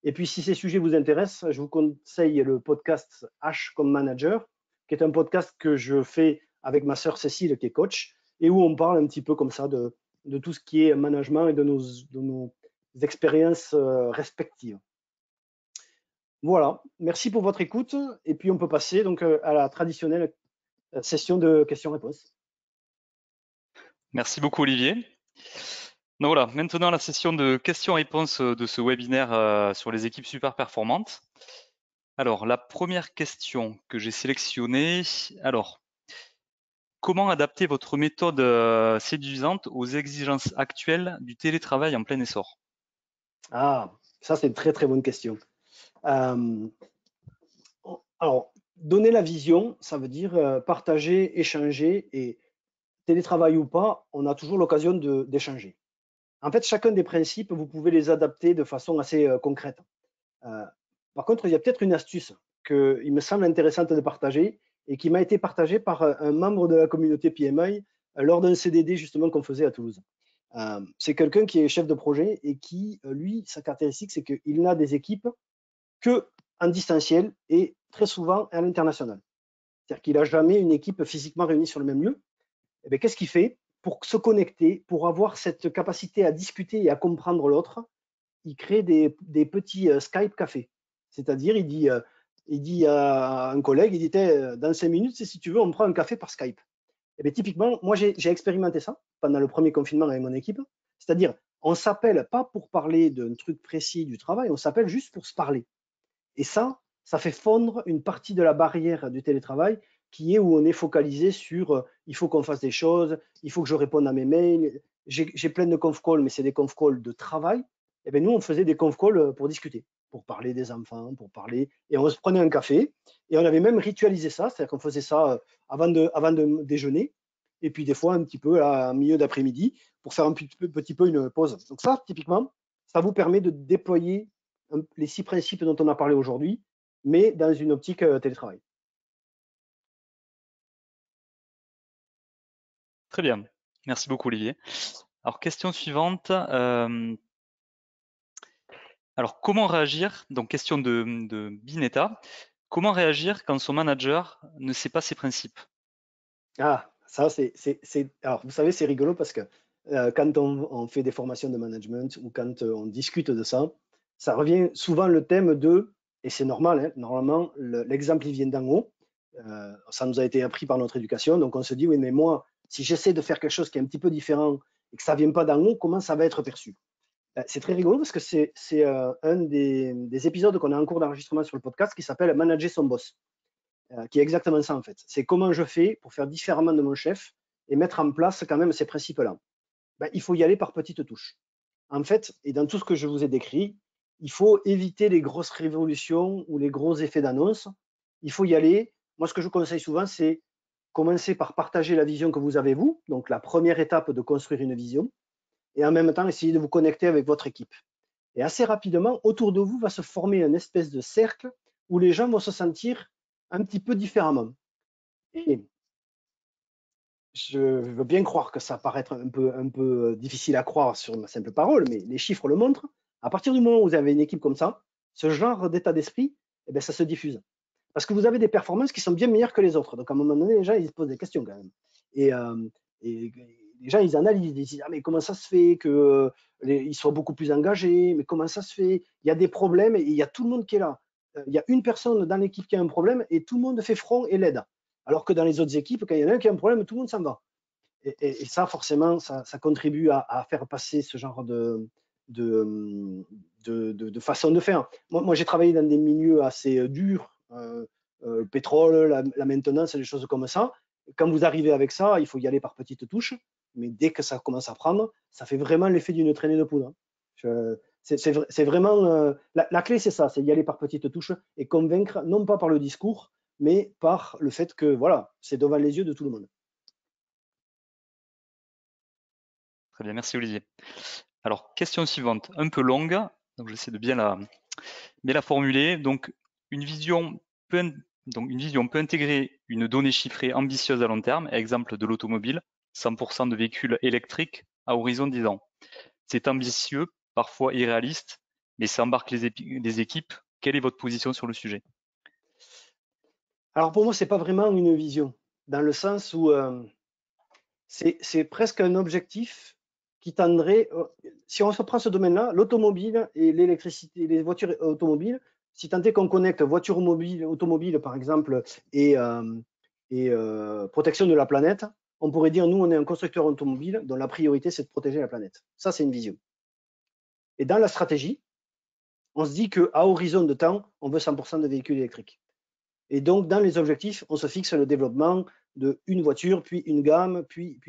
Et puis, si ces sujets vous intéressent, je vous conseille le podcast H comme manager, qui est un podcast que je fais avec ma sœur Cécile, qui est coach, et où on parle un petit peu comme ça de tout ce qui est management et de nos expériences respectives. Voilà, merci pour votre écoute, et puis on peut passer donc à la traditionnelle session de questions-réponses. Merci beaucoup, Olivier. Donc voilà, maintenant la session de questions-réponses de ce webinaire sur les équipes super performantes. Alors, la première question que j'ai sélectionnée, alors, comment adapter votre méthode séduisante aux exigences actuelles du télétravail en plein essor? Ah, ça c'est une très très bonne question. Alors, donner la vision, ça veut dire partager, échanger, et télétravail ou pas, on a toujours l'occasion d'échanger. En fait, chacun des principes, vous pouvez les adapter de façon assez concrète. Par contre, il y a peut-être une astuce qu'il me semble intéressante de partager, et qui m'a été partagée par un membre de la communauté PMI lors d'un CDD justement qu'on faisait à Toulouse. C'est quelqu'un qui est chef de projet et qui, lui, sa caractéristique, c'est qu'il n'a des équipes que en distanciel et très souvent à l'international. C'est-à-dire qu'il n'a jamais une équipe physiquement réunie sur le même lieu. Et bien, qu'est-ce qu'il fait pour se connecter, pour avoir cette capacité à discuter et à comprendre l'autre? Il crée des petits Skype café. C'est-à-dire, il dit à un collègue, il dit, dans 5 minutes, si tu veux, on prend un café par Skype. Et bien, typiquement, moi, j'ai expérimenté ça pendant le premier confinement avec mon équipe. C'est-à-dire, on ne s'appelle pas pour parler d'un truc précis du travail, on s'appelle juste pour se parler. Et ça fait fondre une partie de la barrière du télétravail, qui est où on est focalisé sur il faut qu'on fasse des choses, il faut que je réponde à mes mails. J'ai plein de conf calls, mais c'est des conf calls de travail. Et bien nous, on faisait des conf calls pour discuter, pour parler des enfants, pour parler. Et on se prenait un café. Et on avait même ritualisé ça, c'est-à-dire qu'on faisait ça avant de déjeuner. Et puis des fois, un petit peu en milieu d'après-midi, pour faire un petit peu une pause. Donc ça, typiquement, ça vous permet de déployer les 6 principes dont on a parlé aujourd'hui, mais dans une optique télétravail. Très bien, merci beaucoup, Olivier. Alors, question suivante. Alors, comment réagir? Donc, question de Bineta. Comment réagir quand son manager ne sait pas ses principes? Ah, ça, alors, vous savez, c'est rigolo parce que quand on fait des formations de management ou quand on discute de ça, ça revient souvent le thème de, et c'est normal, hein, normalement, l'exemple, il vient d'en haut. Ça nous a été appris par notre éducation. Donc, on se dit, oui, mais moi, si j'essaie de faire quelque chose qui est un petit peu différent et que ça ne vient pas d'en haut, comment ça va être perçu? C'est très rigolo parce que c'est un des épisodes qu'on a en cours d'enregistrement sur le podcast qui s'appelle Manager son boss, qui est exactement ça en fait. C'est comment je fais pour faire différemment de mon chef et mettre en place quand même ces principes-là. Ben, il faut y aller par petites touches. En fait, et dans tout ce que je vous ai décrit, il faut éviter les grosses révolutions ou les gros effets d'annonce. Il faut y aller. Moi, ce que je conseille souvent, c'est commencer par partager la vision que vous avez vous, donc la première étape de construire une vision, et en même temps essayer de vous connecter avec votre équipe. Et assez rapidement, autour de vous va se former une espèce de cercle où les gens vont se sentir un petit peu différemment. Et je veux bien croire que ça paraît être un peu difficile à croire sur ma simple parole, mais les chiffres le montrent. À partir du moment où vous avez une équipe comme ça, ce genre d'état d'esprit, eh bien, ça se diffuse. Parce que vous avez des performances qui sont bien meilleures que les autres. Donc, à un moment donné, les gens, ils se posent des questions quand même. Et les gens, ils analysent, ils disent, ah, mais comment ça se fait qu'ils soient beaucoup plus engagés? Mais comment ça se fait? Il y a des problèmes et il y a tout le monde qui est là. Il y a une personne dans l'équipe qui a un problème et tout le monde fait front et l'aide. Alors que dans les autres équipes, quand il y en a un qui a un problème, tout le monde s'en va. Et ça, forcément, ça contribue à faire passer ce genre de façon de faire. Moi j'ai travaillé dans des milieux assez durs, le pétrole, la maintenance, des choses comme ça. Quand vous arrivez avec ça, il faut y aller par petites touches, mais dès que ça commence à prendre, ça fait vraiment l'effet d'une traînée de poudre. C'est vraiment la clé, c'est ça, c'est y aller par petites touches et convaincre, non pas par le discours, mais par le fait que voilà, c'est devant les yeux de tout le monde. Très bien, merci Olivier. Alors, question suivante, un peu longue, donc j'essaie de bien la formuler. Donc, une vision peut intégrer une donnée chiffrée ambitieuse à long terme, exemple de l'automobile, 100% de véhicules électriques à horizon 10 ans. C'est ambitieux, parfois irréaliste, mais ça embarque les équipes. Quelle est votre position sur le sujet? Alors pour moi, c'est pas vraiment une vision, dans le sens où c'est presque un objectif qui tendrait, si on se prend ce domaine-là, l'automobile et l'électricité, les voitures automobiles, si tant est qu'on connecte voiture automobile par exemple, et protection de la planète, on pourrait dire, nous, on est un constructeur automobile dont la priorité, c'est de protéger la planète. Ça, c'est une vision. Et dans la stratégie, on se dit qu'à horizon de temps, on veut 100% de véhicules électriques. Et donc, dans les objectifs, on se fixe le développement d'une voiture, puis une gamme, puis.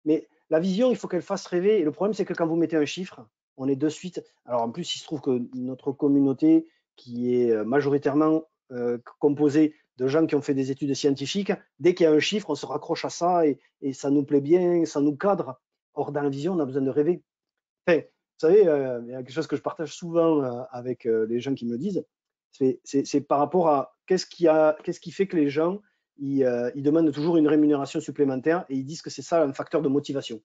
Mais la vision, il faut qu'elle fasse rêver. Et le problème, c'est que quand vous mettez un chiffre, on est de suite. Alors, en plus, il se trouve que notre communauté, qui est majoritairement composée de gens qui ont fait des études scientifiques, dès qu'il y a un chiffre, on se raccroche à ça et ça nous plaît bien, ça nous cadre. Or, dans la vision, on a besoin de rêver. Enfin, vous savez, il y a quelque chose que je partage souvent avec les gens qui me disent, c'est par rapport à qu'est-ce qui fait que les gens ils demandent toujours une rémunération supplémentaire et ils disent que c'est ça un facteur de motivation.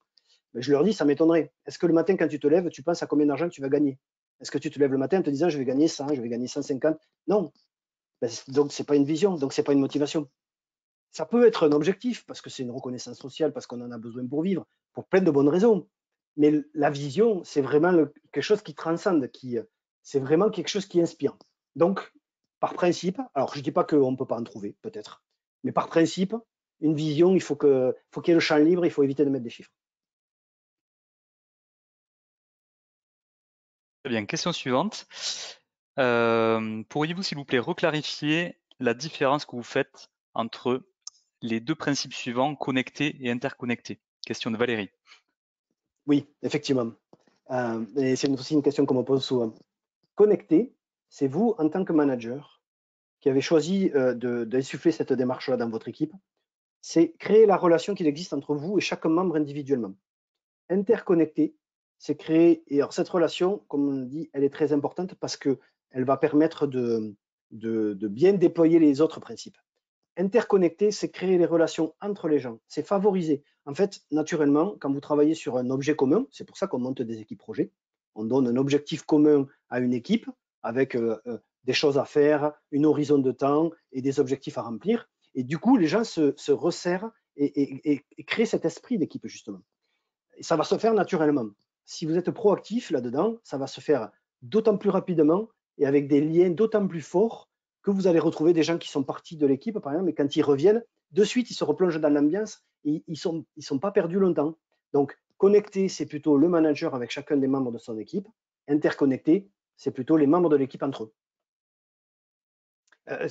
Mais je leur dis, ça m'étonnerait. Est-ce que le matin, quand tu te lèves, tu penses à combien d'argent tu vas gagner? Est-ce que tu te lèves le matin en te disant, je vais gagner 100, je vais gagner 150? Non. Donc, ce n'est pas une vision, donc ce n'est pas une motivation. Ça peut être un objectif parce que c'est une reconnaissance sociale, parce qu'on en a besoin pour vivre, pour plein de bonnes raisons. Mais la vision, c'est vraiment quelque chose qui transcende, c'est vraiment quelque chose qui inspire. Donc, par principe, alors je ne dis pas qu'on ne peut pas en trouver, peut-être, mais par principe, une vision, il faut qu'il y ait le champ libre, il faut éviter de mettre des chiffres. Très bien, question suivante. Pourriez-vous, s'il vous plaît, reclarifier la différence que vous faites entre les deux principes suivants, connecté et interconnecté? Question de Valérie. Oui, effectivement. Et c'est aussi une question qu'on me pose souvent. Connecté, c'est vous, en tant que manager, qui avez choisi d'insuffler cette démarche-là dans votre équipe. C'est créer la relation qu'il existe entre vous et chaque membre individuellement. Interconnecté, c'est créer, et alors cette relation, comme on dit, elle est très importante parce qu'elle va permettre de bien déployer les autres principes. Interconnecté, c'est créer les relations entre les gens, c'est favoriser. En fait, naturellement, quand vous travaillez sur un objet commun, c'est pour ça qu'on monte des équipes projets, on donne un objectif commun à une équipe avec des choses à faire, une horizon de temps et des objectifs à remplir. Et du coup, les gens se resserrent et créent cet esprit d'équipe, justement. Et ça va se faire naturellement. Si vous êtes proactif là-dedans, ça va se faire d'autant plus rapidement et avec des liens d'autant plus forts que vous allez retrouver des gens qui sont partis de l'équipe, par exemple, et quand ils reviennent, de suite, ils se replongent dans l'ambiance et ils sont pas perdus longtemps. Donc, connecté, c'est plutôt le manager avec chacun des membres de son équipe. Interconnecté, c'est plutôt les membres de l'équipe entre eux.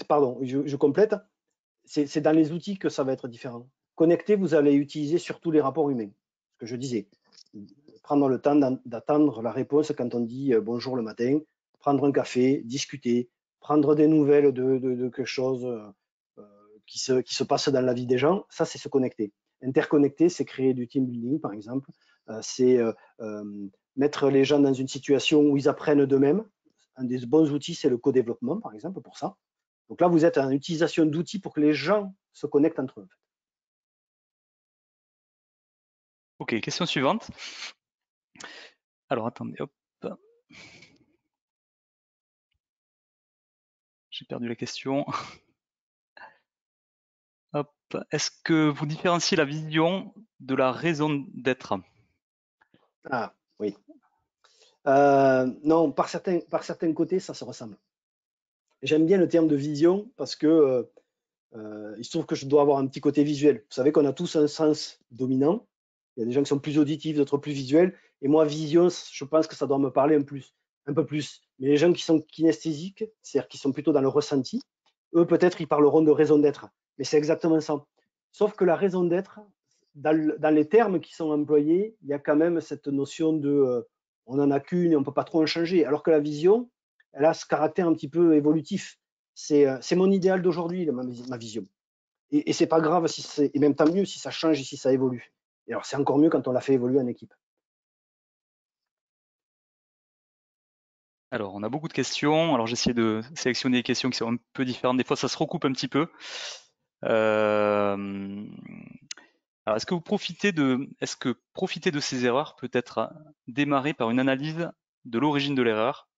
Pardon, je complète. C'est dans les outils que ça va être différent. Connecté, vous allez utiliser surtout les rapports humains. Ce que je disais, prendre le temps d'attendre la réponse quand on dit bonjour le matin, prendre un café, discuter, prendre des nouvelles de quelque chose qui se passe dans la vie des gens, ça c'est se connecter. Interconnecter, c'est créer du team building par exemple, c'est mettre les gens dans une situation où ils apprennent d'eux-mêmes. Un des bons outils, c'est le co-développement par exemple pour ça. Donc là, vous êtes en utilisation d'outils pour que les gens se connectent entre eux. Ok, question suivante. Alors, attendez, hop. J'ai perdu la question. Hop. Est-ce que vous différenciez la vision de la raison d'être? Ah, oui. Non, par certains côtés, ça se ressemble. J'aime bien le terme de vision parce que il se trouve que je dois avoir un petit côté visuel. Vous savez qu'on a tous un sens dominant. Il y a des gens qui sont plus auditifs, d'autres plus visuels. Et moi, vision, je pense que ça doit me parler un peu plus. Mais les gens qui sont kinesthésiques, c'est-à-dire qui sont plutôt dans le ressenti, eux, peut-être, ils parleront de raison d'être. Mais c'est exactement ça. Sauf que la raison d'être, dans les termes qui sont employés, il y a quand même cette notion de on n'en a qu'une et on ne peut pas trop en changer. Alors que la vision, elle a ce caractère un petit peu évolutif. C'est mon idéal d'aujourd'hui, ma vision. Et c'est pas grave, et même tant mieux si ça change et si ça évolue. Et alors c'est encore mieux quand on l'a fait évoluer en équipe. Alors, on a beaucoup de questions. Alors, j'essaie de sélectionner des questions qui sont un peu différentes. Des fois, ça se recoupe un petit peu. Alors, est-ce que profiter de ces erreurs peut être démarré par une analyse de l'origine de l'erreur,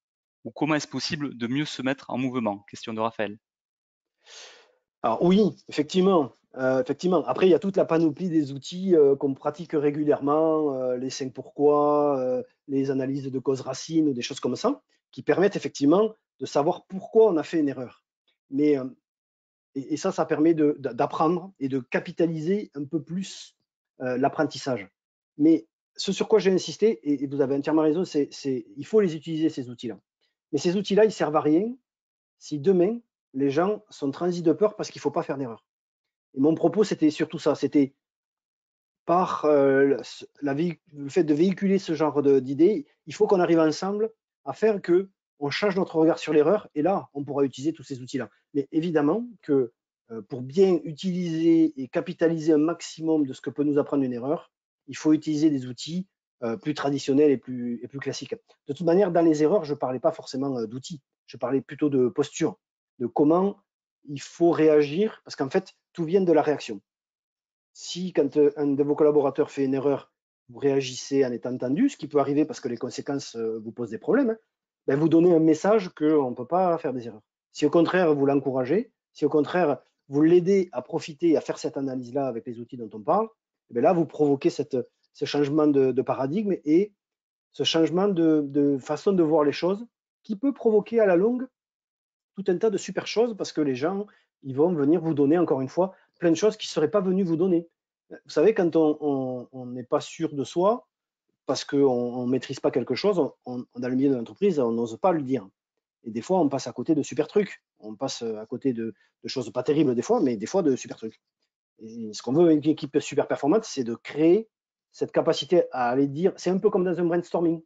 ou comment est-ce possible de mieux se mettre en mouvement? Question de Raphaël. Alors oui, effectivement. Effectivement. Après, il y a toute la panoplie des outils qu'on pratique régulièrement, les 5 pourquoi, les analyses de causes racines ou des choses comme ça, qui permettent effectivement de savoir pourquoi on a fait une erreur. Mais et ça permet d'apprendre et de capitaliser un peu plus l'apprentissage. Mais ce sur quoi j'ai insisté, et vous avez entièrement raison, il faut les utiliser, ces outils-là. Mais ces outils-là, ils servent à rien si demain, les gens sont transis de peur parce qu'il ne faut pas faire d'erreur. Et mon propos, c'était surtout ça, c'était par le fait de véhiculer ce genre d'idées, il faut qu'on arrive ensemble à faire que on change notre regard sur l'erreur, et là, on pourra utiliser tous ces outils-là. Mais évidemment que pour bien utiliser et capitaliser un maximum de ce que peut nous apprendre une erreur, il faut utiliser des outils plus traditionnels et plus classiques. De toute manière, dans les erreurs, je ne parlais pas forcément d'outils, je parlais plutôt de posture, de comment il faut réagir, parce qu'en fait, tout vient de la réaction. Si, quand un de vos collaborateurs fait une erreur, vous réagissez en étant tendu, ce qui peut arriver parce que les conséquences vous posent des problèmes, hein, ben vous donnez un message qu'on ne peut pas faire des erreurs. Si au contraire, vous l'encouragez, si au contraire, vous l'aidez à profiter, à faire cette analyse-là avec les outils dont on parle, ben là, vous provoquez ce changement de paradigme et ce changement de façon de voir les choses qui peut provoquer à la longue tout un tas de super choses parce que les gens, ils vont venir vous donner, encore une fois, plein de choses qu'ils ne seraient pas venus vous donner. Vous savez, quand on n'est pas sûr de soi, parce qu'on ne maîtrise pas quelque chose, dans le milieu de l'entreprise, on n'ose pas le dire. Et des fois, on passe à côté de super trucs. On passe à côté de choses pas terribles des fois, mais des fois de super trucs. Et ce qu'on veut avec une équipe super performante, c'est de créer cette capacité à aller dire, c'est un peu comme dans un brainstorming.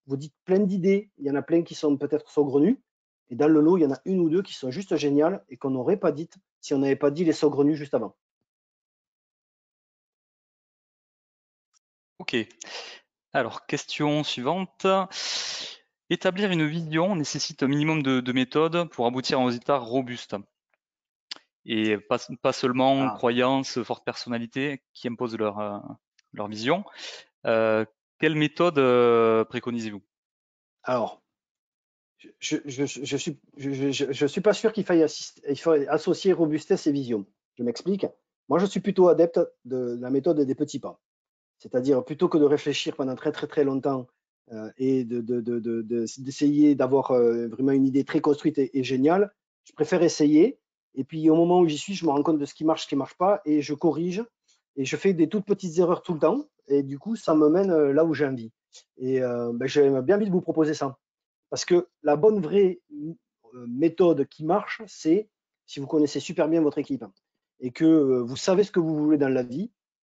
Vous dites plein d'idées, il y en a plein qui sont peut-être saugrenues, et dans le lot, il y en a une ou deux qui sont juste géniales et qu'on n'aurait pas dites si on n'avait pas dit les saugrenues juste avant. Ok. Alors, question suivante. Établir une vision nécessite un minimum de méthodes pour aboutir à un résultat robuste. Et pas seulement croyances, forte personnalité qui imposent leur vision. Quelle méthode préconisez-vous? Alors, je suis pas sûr qu'il faille associer robustesse et vision. Je m'explique. Moi, je suis plutôt adepte de la méthode des petits pas. C'est-à-dire, plutôt que de réfléchir pendant très très très longtemps et d'essayer d'avoir vraiment une idée très construite et géniale, je préfère essayer. Et puis au moment où j'y suis, je me rends compte de ce qui marche pas, et je corrige. Et je fais des toutes petites erreurs tout le temps. Et du coup, ça me mène là où j'ai envie. Et j'ai bien envie de vous proposer ça. Parce que la bonne vraie méthode qui marche, c'est si vous connaissez super bien votre équipe et que vous savez ce que vous voulez dans la vie,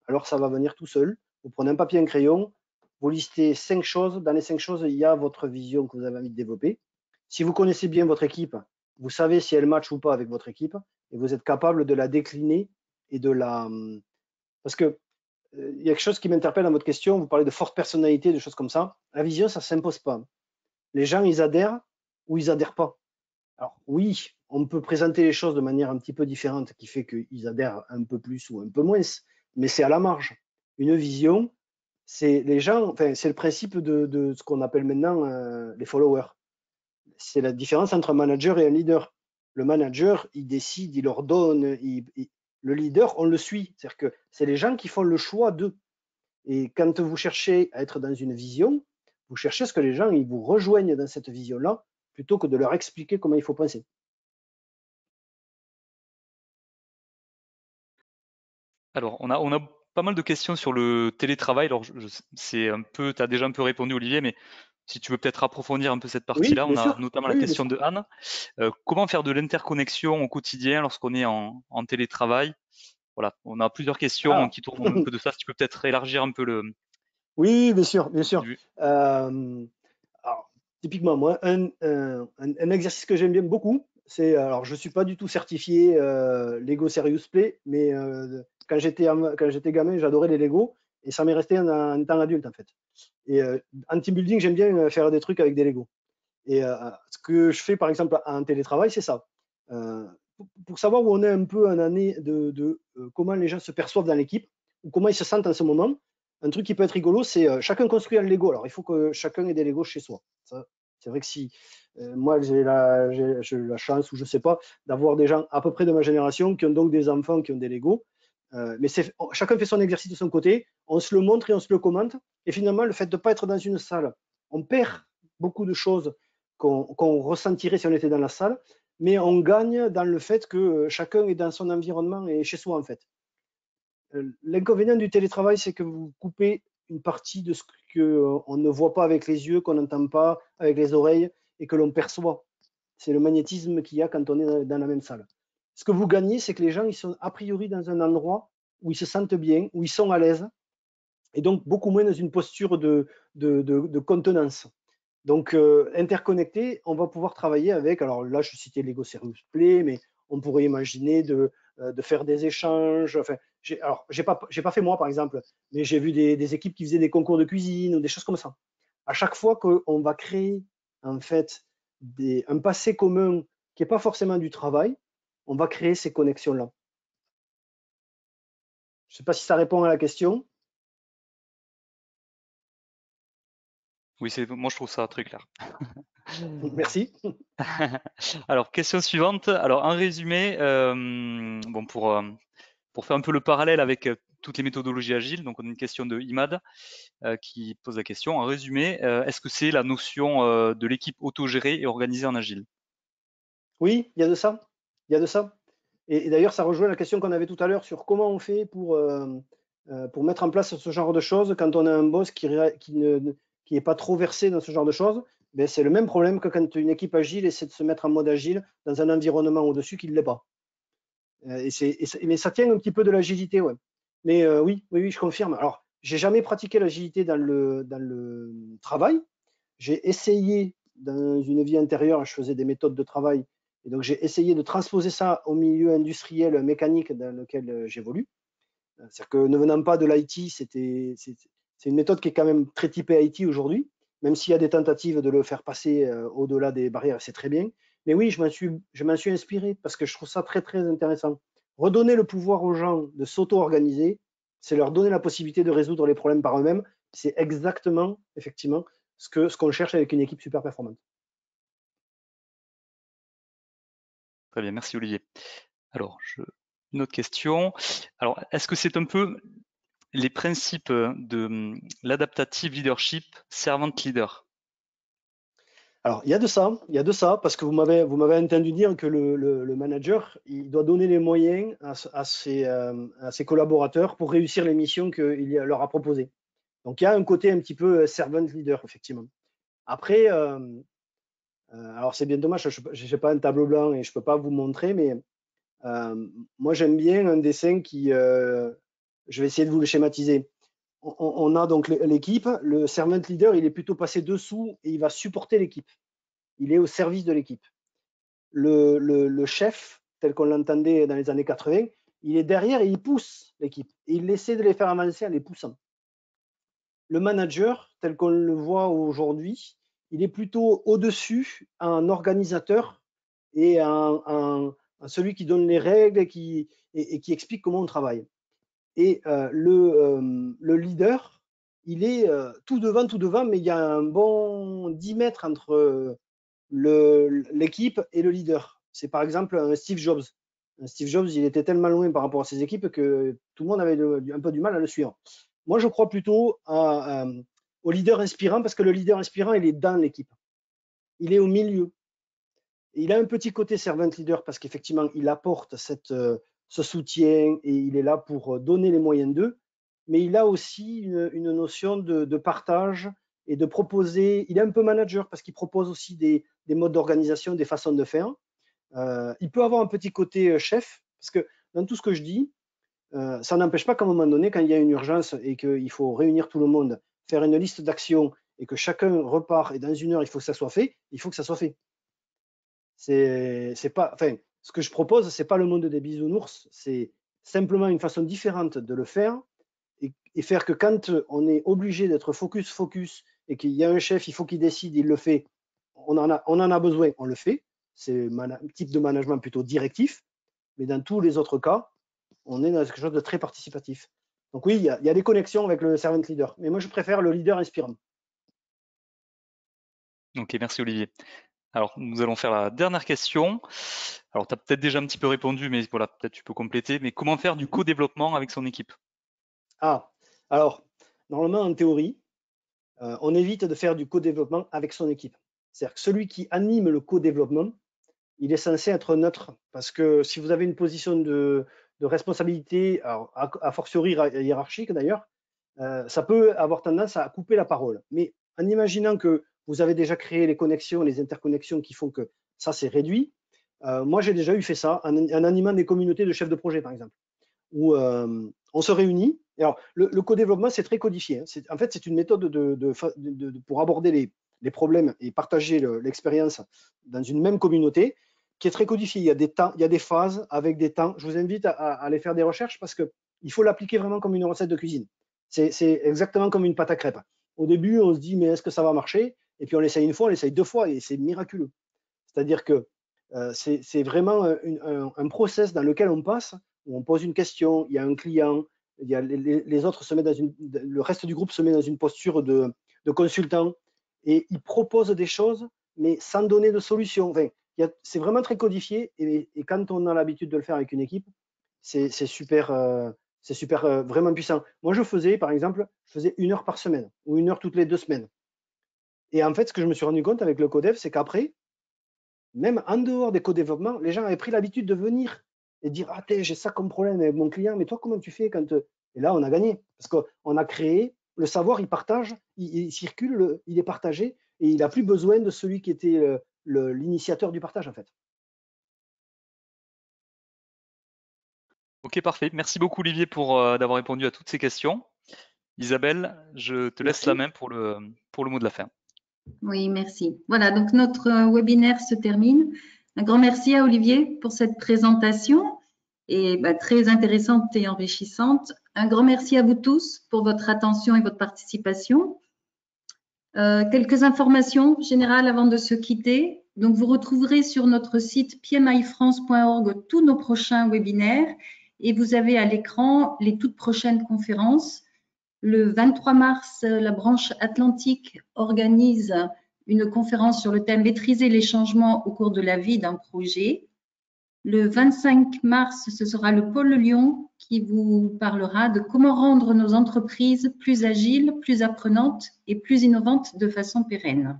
alors ça va venir tout seul. Vous prenez un papier et un crayon, vous listez 5 choses. Dans les 5 choses, il y a votre vision que vous avez envie de développer. Si vous connaissez bien votre équipe, vous savez si elle match ou pas avec votre équipe, et vous êtes capable de la décliner et de la... Parce que il y a quelque chose qui m'interpelle dans votre question, vous parlez de forte personnalité, de choses comme ça. La vision, ça ne s'impose pas. Les gens, ils adhèrent ou ils adhèrent pas. Alors oui, on peut présenter les choses de manière un petit peu différente qui fait qu'ils adhèrent un peu plus ou un peu moins, mais c'est à la marge. Une vision, c'est les gens, enfin, c'est le principe de ce qu'on appelle maintenant les followers. C'est la différence entre un manager et un leader. Le manager, il décide, il ordonne, le leader, on le suit. C'est-à-dire que c'est les gens qui font le choix d'eux. Et quand vous cherchez à être dans une vision, vous cherchez à ce que les gens ils vous rejoignent dans cette vision-là, plutôt que de leur expliquer comment il faut penser. Alors, on a pas mal de questions sur le télétravail. Alors, c'est un peu, tu as déjà un peu répondu, Olivier, mais si tu veux peut-être approfondir un peu cette Oui, partie-là, bien on a sûr. notamment la Oui, bien question sûr. de Anne. Comment faire de l'interconnexion au quotidien lorsqu'on est en télétravail? Voilà, on a plusieurs questions Ah, qui tournent un peu de ça. Si tu peux peut-être élargir un peu le oui, bien sûr, bien sûr. du. Alors, typiquement, moi, un exercice que j'aime bien beaucoup, c'est, alors je ne suis pas du tout certifié Lego Serious Play, mais quand j'étais gamin, j'adorais les Lego et ça m'est resté en temps adulte en fait. Et en team building, j'aime bien faire des trucs avec des Lego. Et ce que je fais par exemple en télétravail, c'est ça. Pour savoir où on est un peu en année de comment les gens se perçoivent dans l'équipe ou comment ils se sentent en ce moment, un truc qui peut être rigolo, c'est chacun construit un Lego. Alors il faut que chacun ait des Legos chez soi. C'est vrai que si moi j'ai la chance ou je sais pas d'avoir des gens à peu près de ma génération qui ont donc des enfants qui ont des Legos. Mais chacun fait son exercice de son côté, on se le montre et on se le commente. Et finalement, le fait de ne pas être dans une salle, on perd beaucoup de choses qu'on ressentirait si on était dans la salle, mais on gagne dans le fait que chacun est dans son environnement et chez soi en fait. L'inconvénient du télétravail, c'est que vous coupez une partie de ce qu'on ne voit pas avec les yeux, qu'on n'entend pas avec les oreilles et que l'on perçoit. C'est le magnétisme qu'il y a quand on est dans la même salle. Ce que vous gagnez, c'est que les gens ils sont a priori dans un endroit où ils se sentent bien, où ils sont à l'aise, et donc beaucoup moins dans une posture de contenance. Donc, interconnecté, on va pouvoir travailler avec, alors là, je citais Lego Serious Play, mais on pourrait imaginer de faire des échanges. Enfin, alors, j'ai pas fait moi, par exemple, mais j'ai vu des équipes qui faisaient des concours de cuisine ou des choses comme ça. À chaque fois qu'on va créer, en fait, un passé commun qui n'est pas forcément du travail, on va créer ces connexions-là. Je ne sais pas si ça répond à la question. Oui, moi je trouve ça très clair. Merci. Alors, question suivante. Alors, en résumé, bon, pour faire un peu le parallèle avec toutes les méthodologies agiles, donc on a une question de Imad qui pose la question. En résumé, est-ce que c'est la notion de l'équipe autogérée et organisée en agile? Oui, il y a de ça. Il y a de ça. Et d'ailleurs, ça rejoint la question qu'on avait tout à l'heure sur comment on fait pour mettre en place ce genre de choses quand on a un boss qui n'est pas trop versé dans ce genre de choses. Ben, c'est le même problème que quand une équipe agile essaie de se mettre en mode agile dans un environnement au-dessus qui ne l'est pas. Mais ça tient un petit peu de l'agilité, ouais. Mais oui, oui, oui, je confirme. Alors, j'ai jamais pratiqué l'agilité dans le travail. J'ai essayé dans une vie antérieure, je faisais des méthodes de travail, et donc j'ai essayé de transposer ça au milieu industriel mécanique dans lequel j'évolue. C'est-à-dire que ne venant pas de l'IT, c'est une méthode qui est quand même très typée IT aujourd'hui, même s'il y a des tentatives de le faire passer au-delà des barrières, c'est très bien. Mais oui, je m'en suis inspiré parce que je trouve ça très, très intéressant. Redonner le pouvoir aux gens de s'auto-organiser, c'est leur donner la possibilité de résoudre les problèmes par eux-mêmes. C'est exactement, effectivement, ce qu'on cherche avec une équipe super performante. Très bien, merci Olivier. Alors, une autre question. Alors, est-ce que c'est un peu les principes de l'adaptative leadership servant leader? Alors, il y a de ça, parce que vous m'avez entendu dire que le manager, il doit donner les moyens à ses collaborateurs pour réussir les missions qu'il leur a proposées. Donc, il y a un côté un petit peu servant leader, effectivement. Après, alors c'est bien dommage, je n'ai pas un tableau blanc et je ne peux pas vous montrer, mais moi, j'aime bien un dessin je vais essayer de vous le schématiser. On a donc l'équipe, le servant leader, il est plutôt passé dessous et il va supporter l'équipe. Il est au service de l'équipe. Le chef, tel qu'on l'entendait dans les années 80, il est derrière et il pousse l'équipe. Et il essaie de les faire avancer en les poussant. Le manager, tel qu'on le voit aujourd'hui, il est plutôt au-dessus, un organisateur et celui qui donne les règles et qui explique comment on travaille. Et le leader, il est tout devant, mais il y a un bon 10 mètres entre l'équipe et le leader. C'est par exemple un Steve Jobs. Un Steve Jobs, il était tellement loin par rapport à ses équipes que tout le monde avait un peu du mal à le suivre. Moi, je crois plutôt au leader inspirant, parce que le leader inspirant, il est dans l'équipe. Il est au milieu. Et il a un petit côté servant leader parce qu'effectivement, il apporte ce soutien et il est là pour donner les moyens d'eux. Mais il a aussi une notion de partage et de proposer. Il est un peu manager parce qu'il propose aussi des modes d'organisation, des façons de faire. Il peut avoir un petit côté chef parce que dans tout ce que je dis, ça n'empêche pas qu'à un moment donné, quand il y a une urgence et qu'il faut réunir tout le monde, faire une liste d'actions et que chacun repart et dans 1 heure, il faut que ça soit fait, il faut que ça soit fait. C'est pas, enfin, ce que je propose, c'est pas le monde des bisounours, c'est simplement une façon différente de le faire et faire que quand on est obligé d'être focus et qu'il y a un chef, il faut qu'il décide, il le fait, on en a besoin, on le fait. C'est un type de management plutôt directif, mais dans tous les autres cas, on est dans quelque chose de très participatif. Donc oui, il y a des connexions avec le servant leader, mais moi je préfère le leader inspirant. Ok, merci Olivier. Alors, nous allons faire la dernière question. Alors, tu as peut-être déjà un petit peu répondu, mais voilà, peut-être tu peux compléter. Mais comment faire du co-développement avec son équipe? Ah, alors, normalement, en théorie, on évite de faire du co-développement avec son équipe. C'est-à-dire que celui qui anime le co-développement, il est censé être neutre. Parce que si vous avez une position de responsabilité, alors, a fortiori hiérarchique d'ailleurs, ça peut avoir tendance à couper la parole. Mais en imaginant que vous avez déjà créé les connexions, les interconnexions qui font que ça c'est réduit, moi j'ai déjà fait ça en animant des communautés de chefs de projet par exemple, où on se réunit. Alors le co-développement c'est très codifié, hein. En fait c'est une méthode pour aborder les problèmes et partager l'expérience dans une même communauté qui est très codifiée. Il y a des temps, il y a des phases avec des temps. Je vous invite à aller faire des recherches parce qu'il faut l'appliquer vraiment comme une recette de cuisine. C'est exactement comme une pâte à crêpes. Au début, on se dit, mais est-ce que ça va marcher? Et puis on l'essaye une fois, on l'essaye 2 fois, et c'est miraculeux. C'est-à-dire que c'est vraiment un process dans lequel on passe, où on pose une question, il y a un client, il y a les autres se mettent le reste du groupe se met dans une posture de consultant, et ils proposent des choses, mais sans donner de solution. Enfin, c'est vraiment très codifié, et quand on a l'habitude de le faire avec une équipe, c'est super, vraiment puissant. Moi, par exemple, je faisais 1 heure par semaine ou 1 heure toutes les 2 semaines. Et en fait, ce que je me suis rendu compte avec le codev, c'est qu'après, même en dehors des co-développements, les gens avaient pris l'habitude de venir et dire, ah, j'ai ça comme problème avec mon client, mais toi, comment tu fais quand… Et là, on a gagné parce qu'on a créé le savoir, il partage, il circule, il est partagé, et il n'a plus besoin de celui qui était l'initiateur du partage en fait. Ok, parfait. Merci beaucoup Olivier pour d'avoir répondu à toutes ces questions. Isabelle, je te laisse la main pour le mot de la fin. Oui, merci. Voilà, donc notre webinaire se termine. Un grand merci à Olivier pour cette présentation et très intéressante et enrichissante. Un grand merci à vous tous pour votre attention et votre participation. Quelques informations générales avant de se quitter. Donc, vous retrouverez sur notre site pmifrance.org tous nos prochains webinaires et vous avez à l'écran les toutes prochaines conférences. Le 23 mars, la branche Atlantique organise une conférence sur le thème « Maîtriser les changements au cours de la vie d'un projet ». Le 25 mars, ce sera le pôle Lyon qui vous parlera de comment rendre nos entreprises plus agiles, plus apprenantes et plus innovantes de façon pérenne.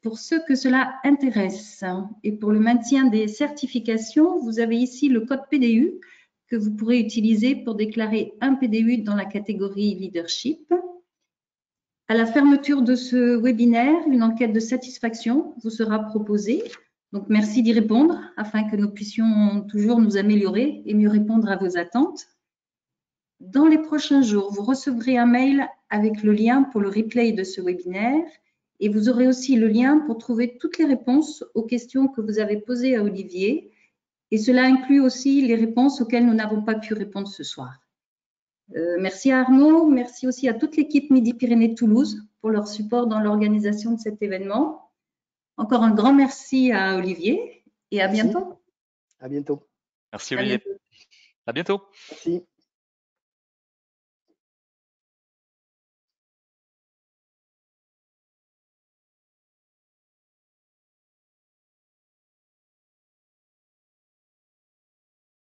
Pour ceux que cela intéresse et pour le maintien des certifications, vous avez ici le code PDU que vous pourrez utiliser pour déclarer un PDU dans la catégorie Leadership. À la fermeture de ce webinaire, une enquête de satisfaction vous sera proposée. Donc, merci d'y répondre afin que nous puissions toujours nous améliorer et mieux répondre à vos attentes. Dans les prochains jours, vous recevrez un mail avec le lien pour le replay de ce webinaire et vous aurez aussi le lien pour trouver toutes les réponses aux questions que vous avez posées à Olivier. Et cela inclut aussi les réponses auxquelles nous n'avons pas pu répondre ce soir. Merci à Arnaud, merci aussi à toute l'équipe Midi-Pyrénées Toulouse pour leur support dans l'organisation de cet événement. Encore un grand merci à Olivier et à bientôt. À bientôt. Merci Olivier. À bientôt. Merci.